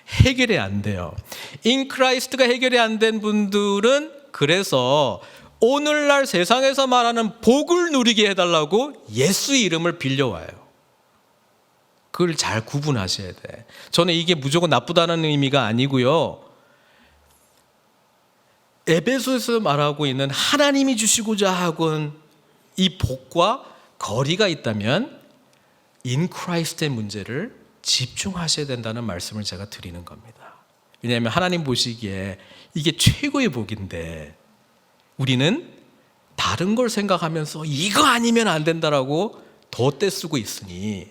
해결이 안 돼요. In Christ가 해결이 안 된 분들은 그래서 오늘날 세상에서 말하는 복을 누리게 해달라고 예수 이름을 빌려와요. 그걸 잘 구분하셔야 돼. 저는 이게 무조건 나쁘다는 의미가 아니고요. 에베소에서 말하고 있는 하나님이 주시고자 하는 이 복과 거리가 있다면 In Christ의 문제를 집중하셔야 된다는 말씀을 제가 드리는 겁니다. 왜냐하면 하나님 보시기에 이게 최고의 복인데 우리는 다른 걸 생각하면서 이거 아니면 안 된다라고 더 떼쓰고 있으니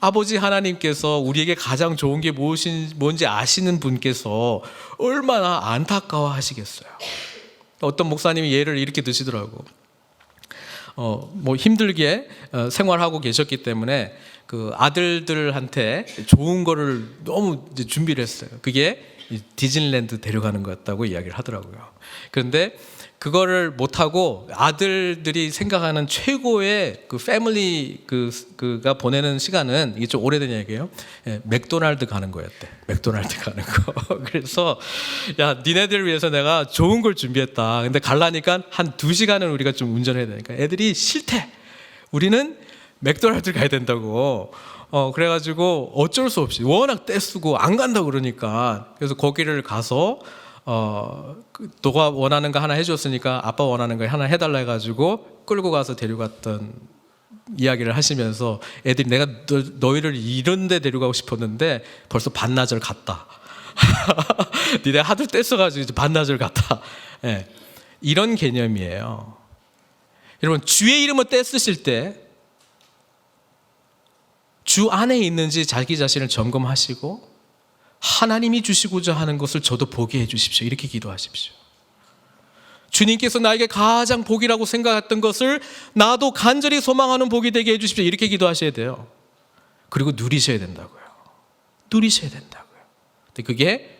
아버지 하나님께서 우리에게 가장 좋은 게 뭔지 아시는 분께서 얼마나 안타까워 하시겠어요. 어떤 목사님이 예를 이렇게 드시더라고. 뭐 힘들게 생활하고 계셨기 때문에 그 아들들한테 좋은 거를 너무 이제 준비를 했어요. 그게 디즈니랜드 데려가는 거였다고 이야기를 하더라고요. 그런데 그거를 못하고 아들들이 생각하는 최고의 그 패밀리 그가 보내는 시간은 이게 좀 오래된 얘기예요. 맥도날드 가는 거였대. 맥도날드 가는 거. 그래서 야, 니네들을 위해서 내가 좋은 걸 준비했다. 근데 갈라니까 한 2시간은 우리가 좀 운전해야 되니까 애들이 싫대. 우리는 맥도날드 가야 된다고. 그래가지고 어쩔 수 없이 워낙 떼쓰고 안 간다고 그러니까 그래서 거기를 가서 너가 원하는 거 하나 해줬으니까 아빠 원하는 거 하나 해달라 해가지고 끌고 가서 데려갔던 이야기를 하시면서 애들이 내가 너희를 이런 데 데려가고 싶었는데 벌써 반나절 갔다. 니네 하도 떼써가지고 이제 반나절 갔다. 네. 이런 개념이에요. 여러분, 주의 이름을 떼쓰실 때 주 안에 있는지 자기 자신을 점검하시고 하나님이 주시고자 하는 것을 저도 보게 해주십시오. 이렇게 기도하십시오. 주님께서 나에게 가장 복이라고 생각했던 것을 나도 간절히 소망하는 복이 되게 해주십시오. 이렇게 기도하셔야 돼요. 그리고 누리셔야 된다고요. 누리셔야 된다고요. 근데 그게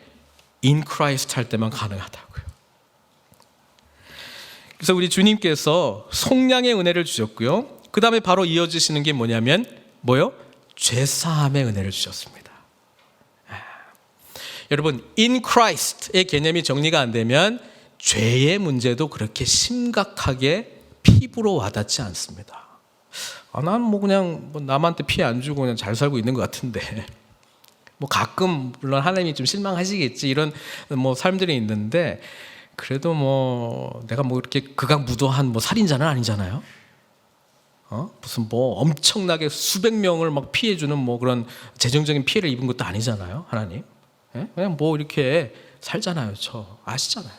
in Christ 할 때만 가능하다고요. 그래서 우리 주님께서 속량의 은혜를 주셨고요. 그 다음에 바로 이어지시는 게 뭐냐면 뭐요? 죄사함의 은혜를 주셨습니다. 여러분, in Christ의 개념이 정리가 안 되면 죄의 문제도 그렇게 심각하게 피부로 와닿지 않습니다. 난 뭐 그냥 남한테 피해 안 주고 그냥 잘 살고 있는 것 같은데 뭐 가끔 물론 하나님이 좀 실망하시겠지 이런 뭐 삶들이 있는데 그래도 뭐 내가 뭐 이렇게 극악무도한 뭐 살인자는 아니잖아요. 무슨 뭐 엄청나게 수백 명을 막 피해주는 뭐 그런 재정적인 피해를 입은 것도 아니잖아요, 하나님. 그냥 뭐 이렇게 살잖아요, 저 아시잖아요.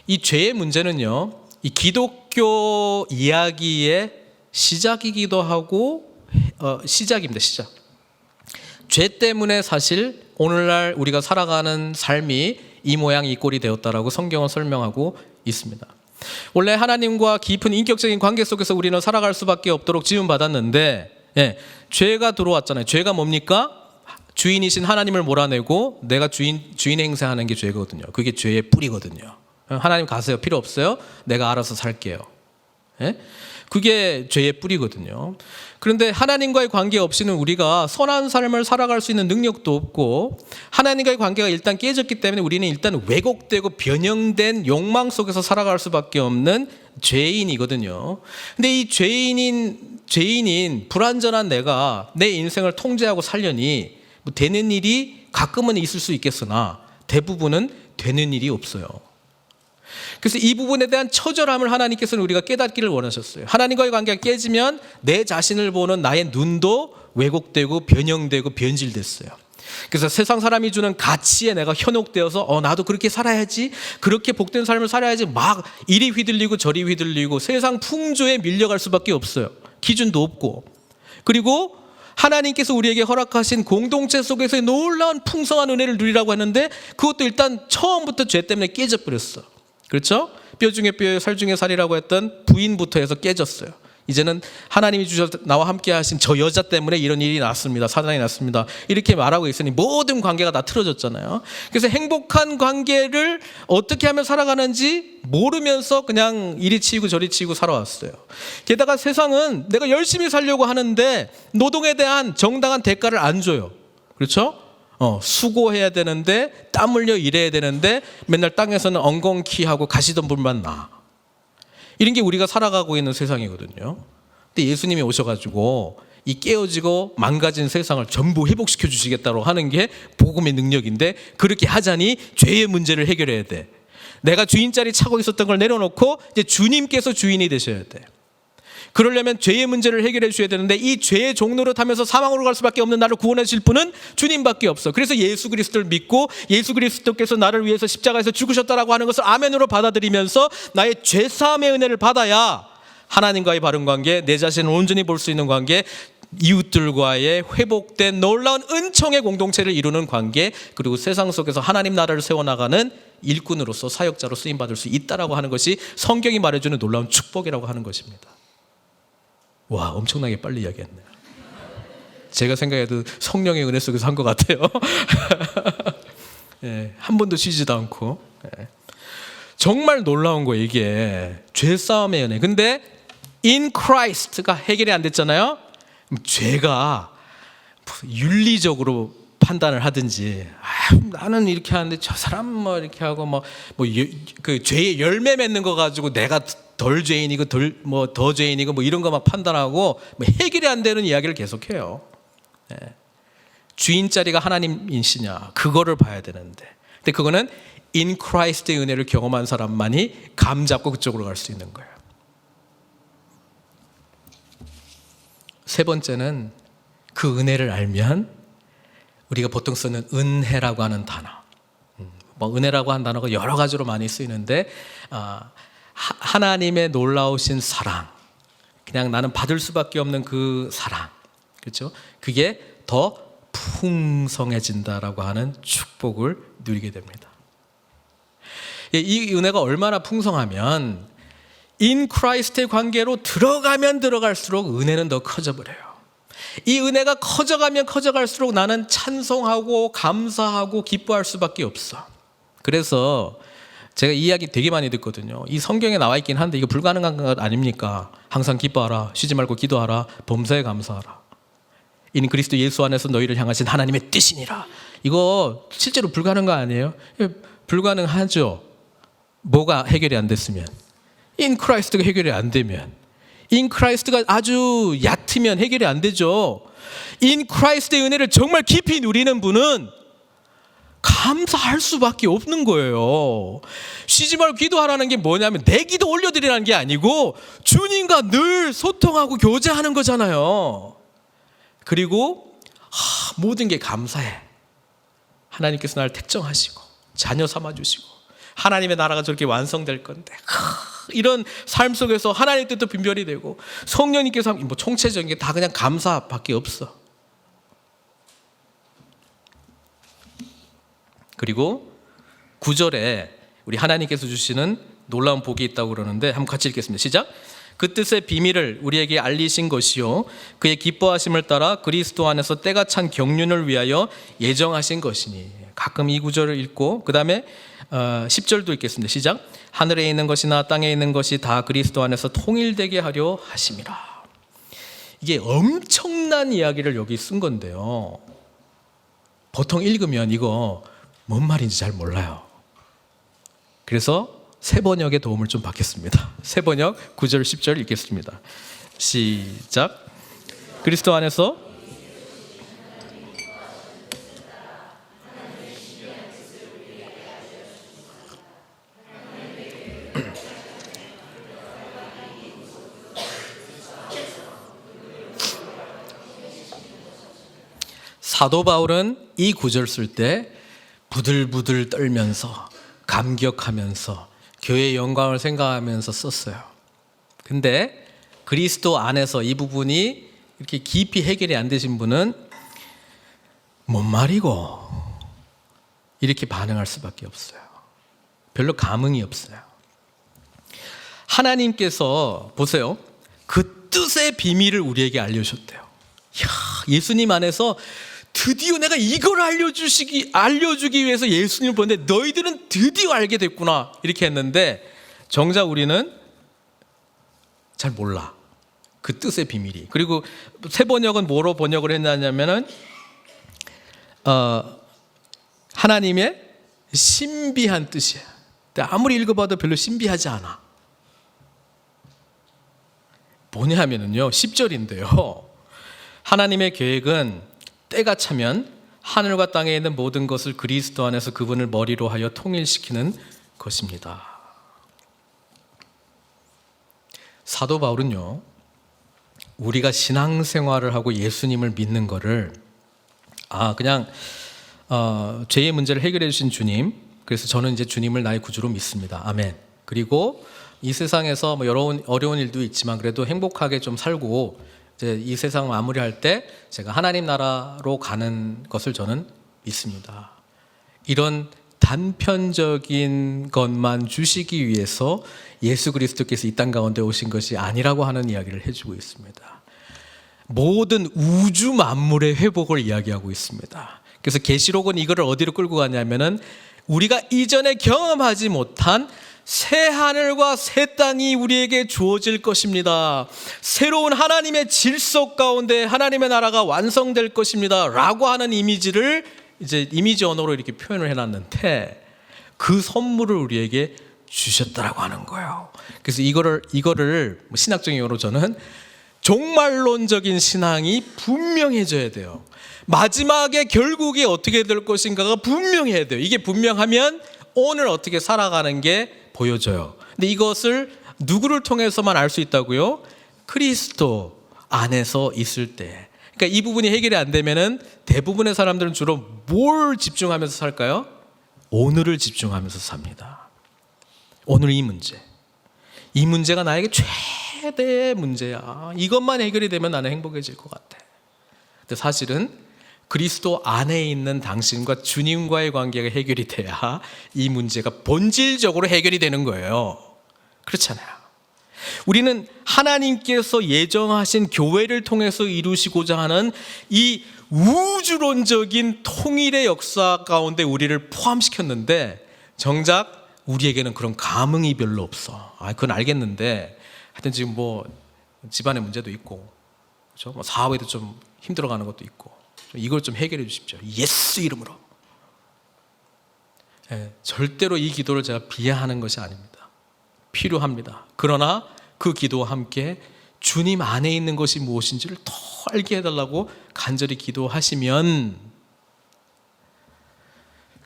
이 죄의 문제는요, 이 기독교 이야기의 시작이기도 하고 시작입니다, 시작. 죄 때문에 사실 오늘날 우리가 살아가는 삶이 이 모양 이 꼴이 되었다라고 성경은 설명하고 있습니다. 원래 하나님과 깊은 인격적인 관계 속에서 우리는 살아갈 수밖에 없도록 지음받았는데 죄가 들어왔잖아요. 죄가 뭡니까? 주인이신 하나님을 몰아내고 내가 주인 행세하는 게 죄거든요. 그게 죄의 뿌리거든요. 하나님 가세요. 필요 없어요. 내가 알아서 살게요. 그게 죄의 뿌리거든요. 그런데 하나님과의 관계 없이는 우리가 선한 삶을 살아갈 수 있는 능력도 없고, 하나님과의 관계가 일단 깨졌기 때문에 우리는 일단 왜곡되고 변형된 욕망 속에서 살아갈 수밖에 없는 죄인이거든요. 근데 이 죄인인 불완전한 내가 내 인생을 통제하고 살려니 뭐 되는 일이 가끔은 있을 수 있겠으나 대부분은 되는 일이 없어요. 그래서 이 부분에 대한 처절함을 하나님께서는 우리가 깨닫기를 원하셨어요. 하나님과의 관계가 깨지면 내 자신을 보는 나의 눈도 왜곡되고 변형되고 변질됐어요. 그래서 세상 사람이 주는 가치에 내가 현혹되어서 나도 그렇게 살아야지, 그렇게 복된 삶을 살아야지, 막 이리 휘둘리고 저리 휘둘리고 세상 풍조에 밀려갈 수밖에 없어요. 기준도 없고. 그리고 하나님께서 우리에게 허락하신 공동체 속에서의 놀라운 풍성한 은혜를 누리라고 했는데 그것도 일단 처음부터 죄 때문에 깨져버렸어. 그렇죠? 뼈 중에 뼈에 살 중에 살이라고 했던 부인부터 해서 깨졌어요. 이제는 하나님이 나와 함께 하신 저 여자 때문에 이런 일이 났습니다. 사단이 났습니다. 이렇게 말하고 있으니 모든 관계가 다 틀어졌잖아요. 그래서 행복한 관계를 어떻게 하면 살아가는지 모르면서 그냥 이리 치이고 저리 치이고 살아왔어요. 게다가 세상은 내가 열심히 살려고 하는데 노동에 대한 정당한 대가를 안 줘요. 그렇죠? 수고해야 되는데 땀 흘려 일해야 되는데 맨날 땅에서는 엉겅퀴하고 가시덤불만 나. 이런 게 우리가 살아가고 있는 세상이거든요. 근데 예수님이 오셔가지고 이 깨어지고 망가진 세상을 전부 회복시켜 주시겠다고 하는 게 복음의 능력인데, 그렇게 하자니 죄의 문제를 해결해야 돼. 내가 주인 자리 차고 있었던 걸 내려놓고 이제 주님께서 주인이 되셔야 돼. 그러려면 죄의 문제를 해결해 주셔야 되는데 이 죄의 종로로 타면서 사망으로 갈 수밖에 없는 나를 구원해 주실 분은 주님밖에 없어. 그래서 예수 그리스도를 믿고 예수 그리스도께서 나를 위해서 십자가에서 죽으셨다라고 하는 것을 아멘으로 받아들이면서 나의 죄사함의 은혜를 받아야 하나님과의 바른 관계, 내 자신을 온전히 볼 수 있는 관계, 이웃들과의 회복된 놀라운 은총의 공동체를 이루는 관계, 그리고 세상 속에서 하나님 나라를 세워나가는 일꾼으로서 사역자로 쓰임받을 수 있다라고 하는 것이 성경이 말해주는 놀라운 축복이라고 하는 것입니다. 와, 엄청나게 빨리 이야기했네요. 제가 생각해도 성령의 은혜 속에서 한 것 같아요. 예, 한 번도 쉬지도 않고. 예. 정말 놀라운 거예요, 이게. 죄싸움의 은혜. 근데 in Christ가 해결이 안 됐잖아요. 죄가 윤리적으로 판단을 하든지, 나는 이렇게 하는데 저 사람 뭐 이렇게 하고 그 죄의 열매 맺는 거 가지고 내가 덜 죄인이고 더 죄인이고 뭐 이런 거 막 판단하고 해결이 안 되는 이야기를 계속해요. 네. 주인 자리가 하나님이시냐 그거를 봐야 되는데, 근데 그거는 in Christ의 은혜를 경험한 사람만이 감 잡고 그쪽으로 갈 수 있는 거예요. 세 번째는 그 은혜를 알면 우리가 보통 쓰는 은혜라고 하는 단어, 은혜라고 하는 단어가 여러 가지로 많이 쓰이는데 하나님의 놀라우신 사랑, 그냥 나는 받을 수밖에 없는 그 사랑, 그렇죠? 그게 더 풍성해진다라고 하는 축복을 누리게 됩니다. 이 은혜가 얼마나 풍성하면 in Christ의 관계로 들어가면 들어갈수록 은혜는 더 커져버려요. 이 은혜가 커져가면 커져갈수록 나는 찬송하고 감사하고 기뻐할 수밖에 없어. 그래서 제가 이 이야기 되게 많이 듣거든요. 이 성경에 나와 있긴 한데 이거 불가능한 것 아닙니까? 항상 기뻐하라, 쉬지 말고 기도하라, 범사에 감사하라. 이는 그리스도 예수 안에서 너희를 향하신 하나님의 뜻이니라. 이거 실제로 불가능한 거 아니에요? 불가능하죠. 뭐가 해결이 안 됐으면, in Christ가 해결이 안 되면, in Christ가 아주 얕으면 해결이 안 되죠. in Christ의 은혜를 정말 깊이 누리는 분은 감사할 수밖에 없는 거예요. 쉬지 말고 기도하라는 게 뭐냐면 내 기도 올려드리라는 게 아니고 주님과 늘 소통하고 교제하는 거잖아요. 그리고 모든 게 감사해. 하나님께서 나를 택정하시고 자녀 삼아주시고 하나님의 나라가 저렇게 완성될 건데, 이런 삶 속에서 하나님의 뜻도 분별이 되고 성령님께서 총체적인 게 다 그냥 감사밖에 없어. 그리고 9절에 우리 하나님께서 주시는 놀라운 복이 있다고 그러는데 한번 같이 읽겠습니다. 시작. 그 뜻의 비밀을 우리에게 알리신 것이요 그의 기뻐하심을 따라 그리스도 안에서 때가 찬 경륜을 위하여 예정하신 것이니. 가끔 이 구절을 읽고 그 다음에 10절도 읽겠습니다. 시작. 하늘에 있는 것이나 땅에 있는 것이 다 그리스도 안에서 통일되게 하려 하심이라. 이게 엄청난 이야기를 여기 쓴 건데요. 보통 읽으면 이거 뭔 말인지 잘 몰라요. 그래서 새번역의 도움을 좀 받겠습니다. 새번역 9절 10절 읽겠습니다. 시작. 그리스도 안에서 사도 바울은 이 구절 쓸 때 부들부들 떨면서 감격하면서 교회의 영광을 생각하면서 썼어요. 근데 그리스도 안에서 이 부분이 이렇게 깊이 해결이 안 되신 분은 뭔 말이고 이렇게 반응할 수밖에 없어요. 별로 감흥이 없어요. 하나님께서 보세요. 그 뜻의 비밀을 우리에게 알려주셨대요. 예수님 안에서 드디어 내가 이걸 알려주기 위해서 예수님을 보는데 너희들은 드디어 알게 됐구나 이렇게 했는데 정작 우리는 잘 몰라. 그 뜻의 비밀이. 그리고 새 번역은 뭐로 번역을 했냐면은 하나님의 신비한 뜻이야. 근데 아무리 읽어봐도 별로 신비하지 않아. 뭐냐면은요 10절인데요. 하나님의 계획은 때가 차면 하늘과 땅에 있는 모든 것을 그리스도 안에서 그분을 머리로 하여 통일시키는 것입니다. 사도 바울은요, 우리가 신앙생활을 하고 예수님을 믿는 거를 그냥 죄의 문제를 해결해 주신 주님, 그래서 저는 이제 주님을 나의 구주로 믿습니다. 아멘. 그리고 이 세상에서 뭐 여러 어려운 일도 있지만 그래도 행복하게 좀 살고 이제 이 세상 마무리할 때 제가 하나님 나라로 가는 것을 저는 믿습니다. 이런 단편적인 것만 주시기 위해서 예수 그리스도께서 이 땅 가운데 오신 것이 아니라고 하는 이야기를 해주고 있습니다. 모든 우주 만물의 회복을 이야기하고 있습니다. 그래서 계시록은 이거를 어디로 끌고 가냐면은 우리가 이전에 경험하지 못한 새 하늘과 새 땅이 우리에게 주어질 것입니다. 새로운 하나님의 질서 가운데 하나님의 나라가 완성될 것입니다. 라고 하는 이미지를 이제 이미지 언어로 이렇게 표현을 해놨는데 그 선물을 우리에게 주셨다라고 하는 거예요. 그래서 이거를 신학적인 용어로 저는 종말론적인 신앙이 분명해져야 돼요. 마지막에 결국이 어떻게 될 것인가가 분명해야 돼요. 이게 분명하면 오늘 어떻게 살아가는 게 보여져요. 근데 이것을 누구를 통해서만 알 수 있다고요? 그리스도 안에서 있을 때. 그러니까 이 부분이 해결이 안 되면은 대부분의 사람들은 주로 뭘 집중하면서 살까요? 오늘을 집중하면서 삽니다. 오늘 이 문제가 나에게 최대의 문제야. 이것만 해결이 되면 나는 행복해질 것 같아. 근데 사실은 그리스도 안에 있는 당신과 주님과의 관계가 해결이 돼야 이 문제가 본질적으로 해결이 되는 거예요. 그렇잖아요. 우리는 하나님께서 예정하신 교회를 통해서 이루시고자 하는 이 우주론적인 통일의 역사 가운데 우리를 포함시켰는데 정작 우리에게는 그런 감흥이 별로 없어. 그건 알겠는데 하여튼 지금 뭐 집안의 문제도 있고 그렇죠? 뭐 사회도 좀 힘들어가는 것도 있고 이걸 좀 해결해 주십시오. 예수 이름으로. 절대로 이 기도를 제가 비하하는 것이 아닙니다. 필요합니다. 그러나 그 기도와 함께 주님 안에 있는 것이 무엇인지를 더 알게 해달라고 간절히 기도하시면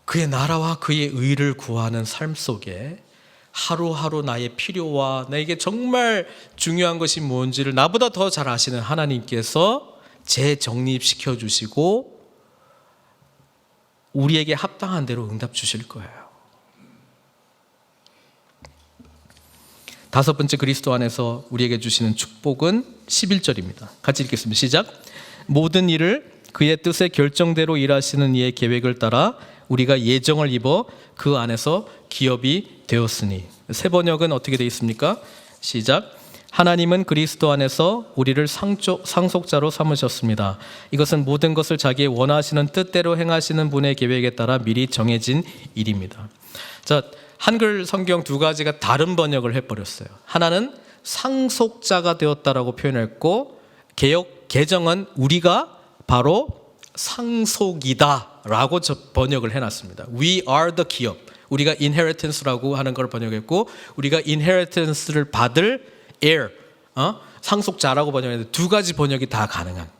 그의 나라와 그의 의를 구하는 삶 속에 하루하루 나의 필요와 나에게 정말 중요한 것이 뭔지를 나보다 더 잘 아시는 하나님께서 재정립시켜 주시고 우리에게 합당한 대로 응답 주실 거예요. 다섯 번째 그리스도 안에서 우리에게 주시는 축복은 11절입니다. 같이 읽겠습니다. 시작. 모든 일을 그의 뜻의 결정대로 일하시는 이의 계획을 따라 우리가 예정을 입어 그 안에서 기업이 되었으니. 새 번역은 어떻게 되어 있습니까? 시작. 하나님은 그리스도 안에서 우리를 상속자로 삼으셨습니다. 이것은 모든 것을 자기의 원하시는 뜻대로 행하시는 분의 계획에 따라 미리 정해진 일입니다. 자, 한글 성경 두 가지가 다른 번역을 해버렸어요. 하나는 상속자가 되었다라고 표현했고, 개역 개정은 우리가 바로 상속이다라고 번역을 해놨습니다. We are the 기업. 우리가 inheritance라고 하는 걸 번역했고, 우리가 inheritance를 받을 heir, 상속자라고 번역했는데 두 가지 번역이 다 가능합니다.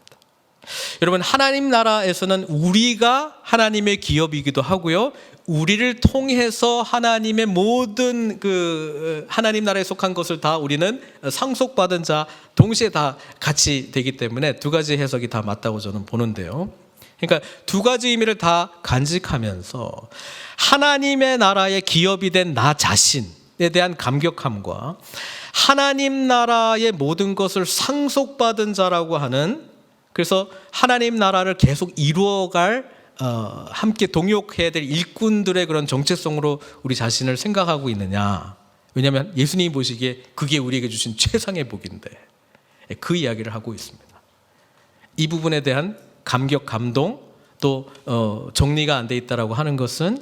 여러분, 하나님 나라에서는 우리가 하나님의 기업이기도 하고요, 우리를 통해서 하나님의 모든 그 하나님 나라에 속한 것을 다 우리는 상속받은 자 동시에 다 같이 되기 때문에 두 가지 해석이 다 맞다고 저는 보는데요. 그러니까 두 가지 의미를 다 간직하면서 하나님의 나라의 기업이 된 나 자신에 대한 감격함과 하나님 나라의 모든 것을 상속받은 자라고 하는, 그래서 하나님 나라를 계속 이루어갈 함께 동역해야 될 일꾼들의 그런 정체성으로 우리 자신을 생각하고 있느냐. 왜냐하면 예수님이 보시기에 그게 우리에게 주신 최상의 복인데, 그 이야기를 하고 있습니다. 이 부분에 대한 감격, 감동, 또 정리가 안 돼 있다라고 하는 것은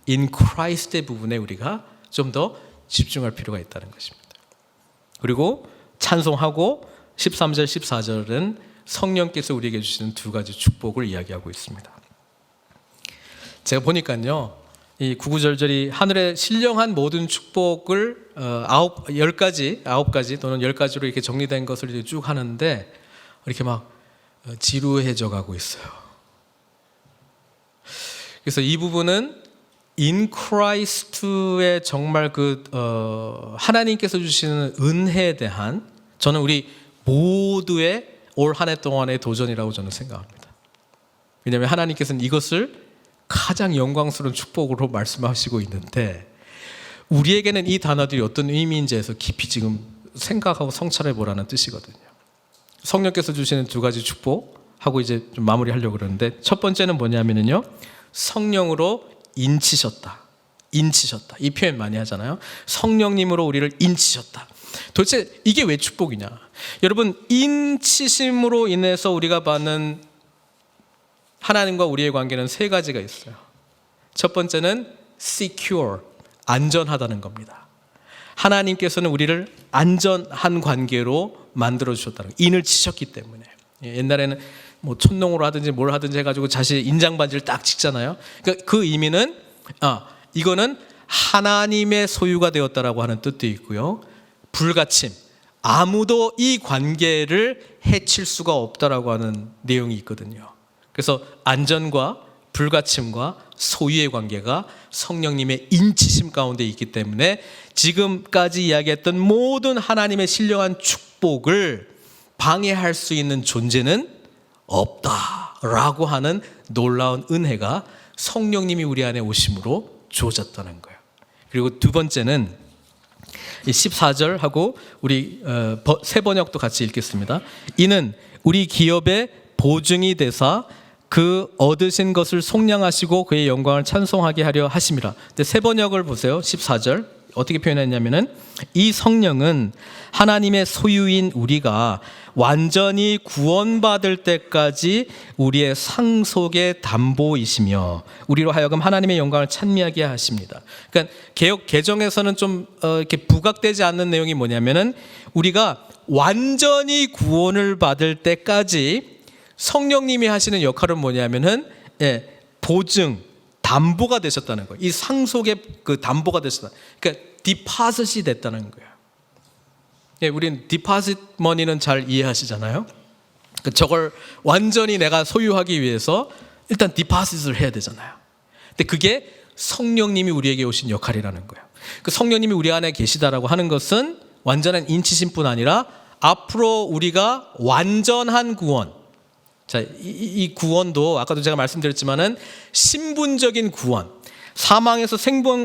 in Christ의 부분에 우리가 좀 더 집중할 필요가 있다는 것입니다. 그리고 찬송하고 13절, 14절은 성령께서 우리에게 주시는 두 가지 축복을 이야기하고 있습니다. 제가 보니까요, 이 구구절절이 하늘에 신령한 모든 축복을 9가지 또는 10가지로 이렇게 정리된 것을 이제 쭉 하는데 이렇게 막 지루해져 가고 있어요. 그래서 이 부분은 in Christ의 정말 하나님께서 주시는 은혜에 대한, 저는 우리 모두의 올 한 해 동안의 도전이라고 저는 생각합니다. 왜냐하면 하나님께서는 이것을 가장 영광스러운 축복으로 말씀하시고 있는데, 우리에게는 이 단어들이 어떤 의미인지에서 깊이 지금 생각하고 성찰해 보라는 뜻이거든요. 성령께서 주시는 두 가지 축복하고 이제 좀 마무리하려고 그러는데, 첫 번째는 뭐냐면요, 성령으로 인치셨다. 이 표현 많이 하잖아요. 성령님으로 우리를 인치셨다. 도대체 이게 왜 축복이냐? 여러분, 인치심으로 인해서 우리가 받는 하나님과 우리의 관계는 세 가지가 있어요. 첫 번째는 secure, 안전하다는 겁니다. 하나님께서는 우리를 안전한 관계로 만들어 주셨다는 거예요. 인을 치셨기 때문에. 옛날에는 뭐 촛농으로 하든지 뭘 하든지 해가지고 자신의 인장반지를 딱 찍잖아요. 그러니까 그 의미는 이거는 하나님의 소유가 되었다라고 하는 뜻도 있고요, 불가침, 아무도 이 관계를 해칠 수가 없다라고 하는 내용이 있거든요. 그래서 안전과 불가침과 소유의 관계가 성령님의 인치심 가운데 있기 때문에 지금까지 이야기했던 모든 하나님의 신령한 축복을 방해할 수 있는 존재는 없다라고 하는 놀라운 은혜가 성령님이 우리 안에 오심으로 주어졌다는 거예요. 그리고 두 번째는 14절하고 우리 새 번역도 같이 읽겠습니다. 이는 우리 기업의 보증이 되사 그 얻으신 것을 속량하시고 그의 영광을 찬송하게 하려 하심이라. 근데 새 번역을 보세요. 14절 어떻게 표현했냐면은, 이 성령은 하나님의 소유인 우리가 완전히 구원받을 때까지 우리의 상속의 담보이시며 우리로 하여금 하나님의 영광을 찬미하게 하십니다. 그러니까 개역 개정에서는 좀 이렇게 부각되지 않는 내용이 뭐냐면은, 우리가 완전히 구원을 받을 때까지 성령님이 하시는 역할은 뭐냐면은 보증, 담보가 되셨다는 거예요. 이 상속의 그 담보가 되셨다. 그러니까 디파짓이 됐다는 거예요. 우린 디파짓 머니는 잘 이해하시잖아요. 저걸 완전히 내가 소유하기 위해서 일단 디파짓을 해야 되잖아요. 근데 그게 성령님이 우리에게 오신 역할이라는 거예요. 그 성령님이 우리 안에 계시다라고 하는 것은 완전한 인치심뿐 아니라 앞으로 우리가 완전한 구원, 자, 이 구원도 아까도 제가 말씀드렸지만은 신분적인 구원, 사망에서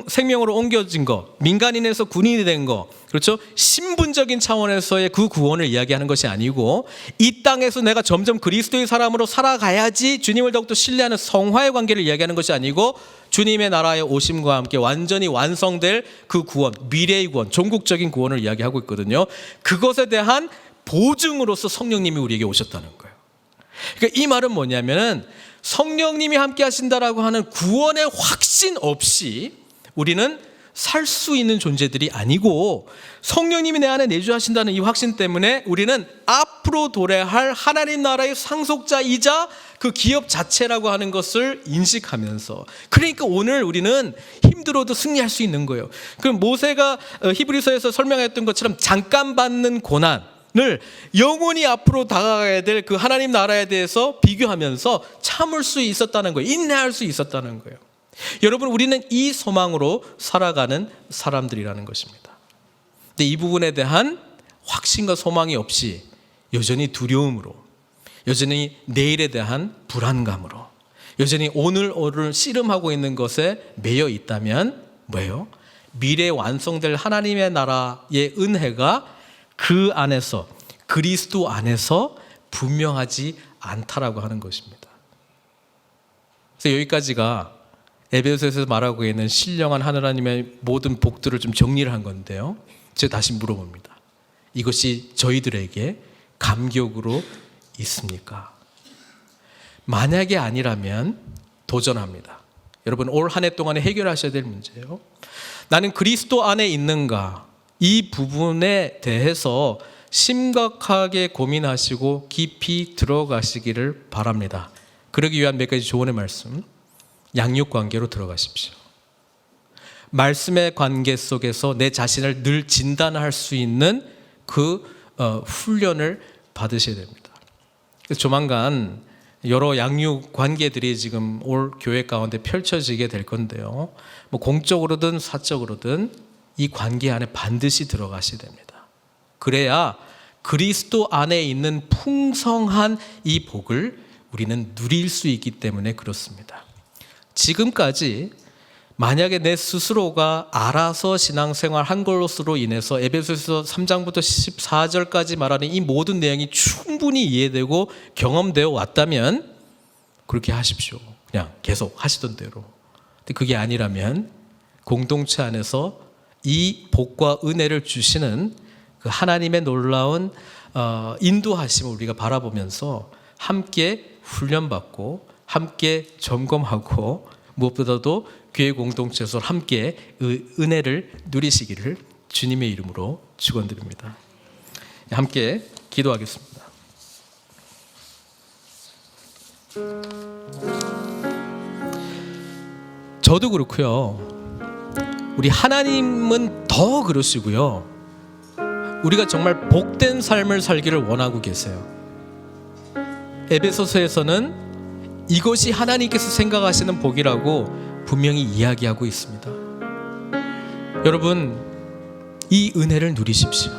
생명으로 옮겨진 거, 민간인에서 군인이 된 거, 그렇죠? 신분적인 차원에서의 그 구원을 이야기하는 것이 아니고, 이 땅에서 내가 점점 그리스도의 사람으로 살아가야지 주님을 더욱더 신뢰하는 성화의 관계를 이야기하는 것이 아니고, 주님의 나라의 오심과 함께 완전히 완성될 그 구원, 미래의 구원, 종국적인 구원을 이야기하고 있거든요. 그것에 대한 보증으로서 성령님이 우리에게 오셨다는 거예요. 그러니까 이 말은 뭐냐면은, 성령님이 함께 하신다라고 하는 구원의 확신 없이 우리는 살 수 있는 존재들이 아니고 성령님이 내 안에 내주하신다는 이 확신 때문에 우리는 앞으로 도래할 하나님 나라의 상속자이자 그 기업 자체라고 하는 것을 인식하면서, 그러니까 오늘 우리는 힘들어도 승리할 수 있는 거예요. 그럼 모세가 히브리서에서 설명했던 것처럼 잠깐 받는 고난을 영원히 앞으로 다가가야 될 그 하나님 나라에 대해서 비교하면서 참을 수 있었다는 거예요. 인내할 수 있었다는 거예요. 여러분, 우리는 이 소망으로 살아가는 사람들이라는 것입니다. 근데 이 부분에 대한 확신과 소망이 없이 여전히 두려움으로, 여전히 내일에 대한 불안감으로, 여전히 오늘 씨름하고 있는 것에 매여 있다면 뭐예요? 미래에 완성될 하나님의 나라의 은혜가 그 안에서, 그리스도 안에서 분명하지 않다라고 하는 것입니다. 그래서 여기까지가 에베소서에서 말하고 있는 신령한 하나님의 모든 복들을 좀 정리를 한 건데요, 제가 다시 물어봅니다. 이것이 저희들에게 감격으로 있습니까? 만약에 아니라면 도전합니다. 여러분, 올 한 해 동안에 해결하셔야 될 문제예요. 나는 그리스도 안에 있는가? 이 부분에 대해서 심각하게 고민하시고 깊이 들어가시기를 바랍니다. 그러기 위한 몇 가지 조언의 말씀. 양육 관계로 들어가십시오. 말씀의 관계 속에서 내 자신을 늘 진단할 수 있는 그 훈련을 받으셔야 됩니다. 그래서 조만간 여러 양육 관계들이 지금 올 교회 가운데 펼쳐지게 될 건데요, 뭐 공적으로든 사적으로든 이 관계 안에 반드시 들어가셔야 됩니다. 그래야 그리스도 안에 있는 풍성한 이 복을 우리는 누릴 수 있기 때문에 그렇습니다. 지금까지 만약에 내 스스로가 알아서 신앙생활 한 것으로 인해서 에베소서 3장부터 14절까지 말하는 이 모든 내용이 충분히 이해되고 경험되어 왔다면 그렇게 하십시오. 그냥 계속 하시던 대로. 근데 그게 아니라면 공동체 안에서 이 복과 은혜를 주시는 그 하나님의 놀라운 인도하심을 우리가 바라보면서 함께 훈련받고 함께 점검하고 무엇보다도 교회 공동체에서 함께 은혜를 누리시기를 주님의 이름으로 축원드립니다. 함께 기도하겠습니다. 저도 그렇고요, 우리 하나님은 더 그러시고요, 우리가 정말 복된 삶을 살기를 원하고 계세요. 에베소서에서는 이것이 하나님께서 생각하시는 복이라고 분명히 이야기하고 있습니다. 여러분, 이 은혜를 누리십시오.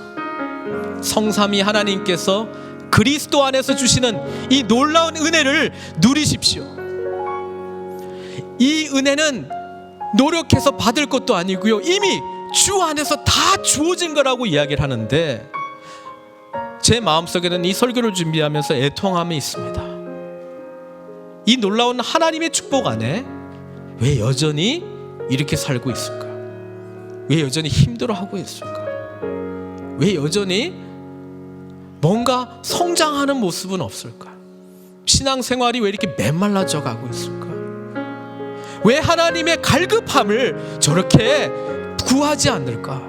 성삼위 하나님께서 그리스도 안에서 주시는 이 놀라운 은혜를 누리십시오. 이 은혜는 노력해서 받을 것도 아니고요, 이미 주 안에서 다 주어진 거라고 이야기를 하는데, 제 마음속에는 이 설교를 준비하면서 애통함이 있습니다. 이 놀라운 하나님의 축복 안에 왜 여전히 이렇게 살고 있을까? 왜 여전히 힘들어하고 있을까? 왜 여전히 뭔가 성장하는 모습은 없을까? 신앙생활이 왜 이렇게 메말라져 가고 있을까? 왜 하나님의 갈급함을 저렇게 구하지 않을까?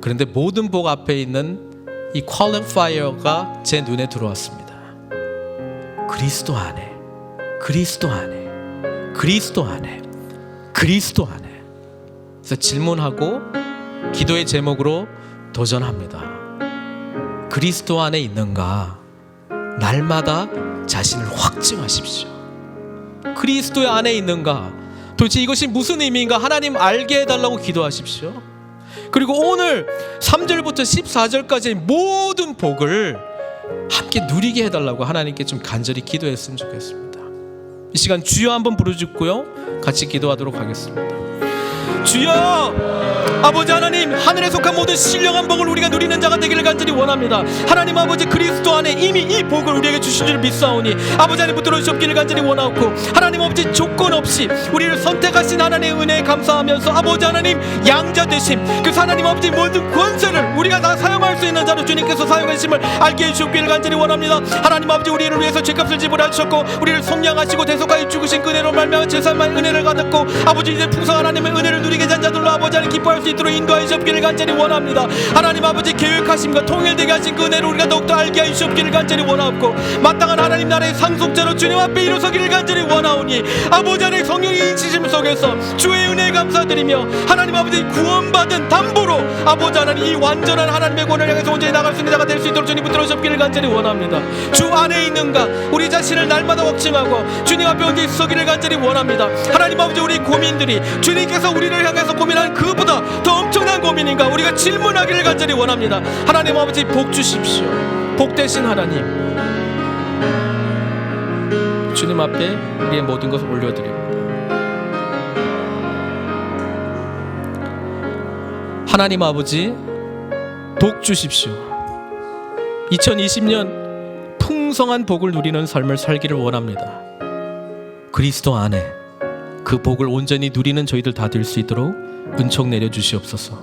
그런데 모든 복 앞에 있는 이 퀄리파이어가 제 눈에 들어왔습니다. 그리스도 안에, 그리스도 안에, 그리스도 안에, 그리스도 안에. 그래서 질문하고 기도의 제목으로 도전합니다. 그리스도 안에 있는가? 날마다 자신을 확증하십시오. 그리스도 안에 있는가? 도대체 이것이 무슨 의미인가? 하나님 알게 해달라고 기도하십시오. 그리고 오늘 3절부터 14절까지의 모든 복을 함께 누리게 해달라고 하나님께 좀 간절히 기도했으면 좋겠습니다. 이 시간 주여 한번 부르짖고요, 같이 기도하도록 하겠습니다. 주여 아버지 하나님, 하늘에 속한 모든 신령한 복을 우리가 누리는 자가 되기를 간절히 원합니다. 하나님 아버지, 그리스도 안에 이미 이 복을 우리에게 주신 줄 믿사오니 아버지 하나님 붙들어 주시옵기를 간절히 원하옵고, 하나님 아버지 조건 없이 우리를 선택하신 하나님의 은혜에 감사하면서 아버지 하나님 양자 되심, 그 하나님 아버지 모든 권세를 우리가 다 사용할 수 있는 자로 주님께서 사용하심을 알게 해주시옵기를 간절히 원합니다. 하나님 아버지, 우리를 위해서 죄값을 지불하셨고 우리를 속량하시고 대속하여 죽으신 그 은혜로 말미암아 제사만 은혜를 받았고 아버지 이제 풍성한 하나님의 은혜를 누리게 된 자들로 아버지 하나님 기뻐할 수 있도록 인도하여 주옵기를 간절히 원합니다. 하나님 아버지 계획하심과 통일되게 하신 그 은혜를 우리가 더욱더 알게 하여 주옵기를 간절히 원하옵고, 마땅한 하나님 나라의 상속자로 주님 앞에 일어서기를 간절히 원하오니 아버지 하나님 성령의 인치심 속에서 주의 은혜에 감사드리며 하나님 아버지 구원받은 담보로 아버지 하나님 이 완전한 하나님의 권을 향해서 온전히 나갈 수 있는 자가 될 수 있도록 주님 붙들어 주옵기를 간절히 원합니다. 주 안에 있는가 우리 자신을 날마다 확증하고 주님 앞에 온전히 서기를 간절히 원합니다. 하나님 아버지, 우리 고민들이 주님께서 우리를 향해서 고민하는 그보다 더 엄청난 고민인가 우리가 질문하기를 간절히 원합니다. 하나님 아버지 복 주십시오. 복되신 하나님, 주님 앞에 우리의 모든 것을 올려드립니다. 하나님 아버지 복 주십시오. 2020년 풍성한 복을 누리는 삶을 살기를 원합니다. 그리스도 안에 그 복을 온전히 누리는 저희들 다 될 수 있도록 은총 내려주시옵소서.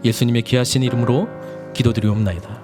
예수님의 귀하신 이름으로 기도드리옵나이다.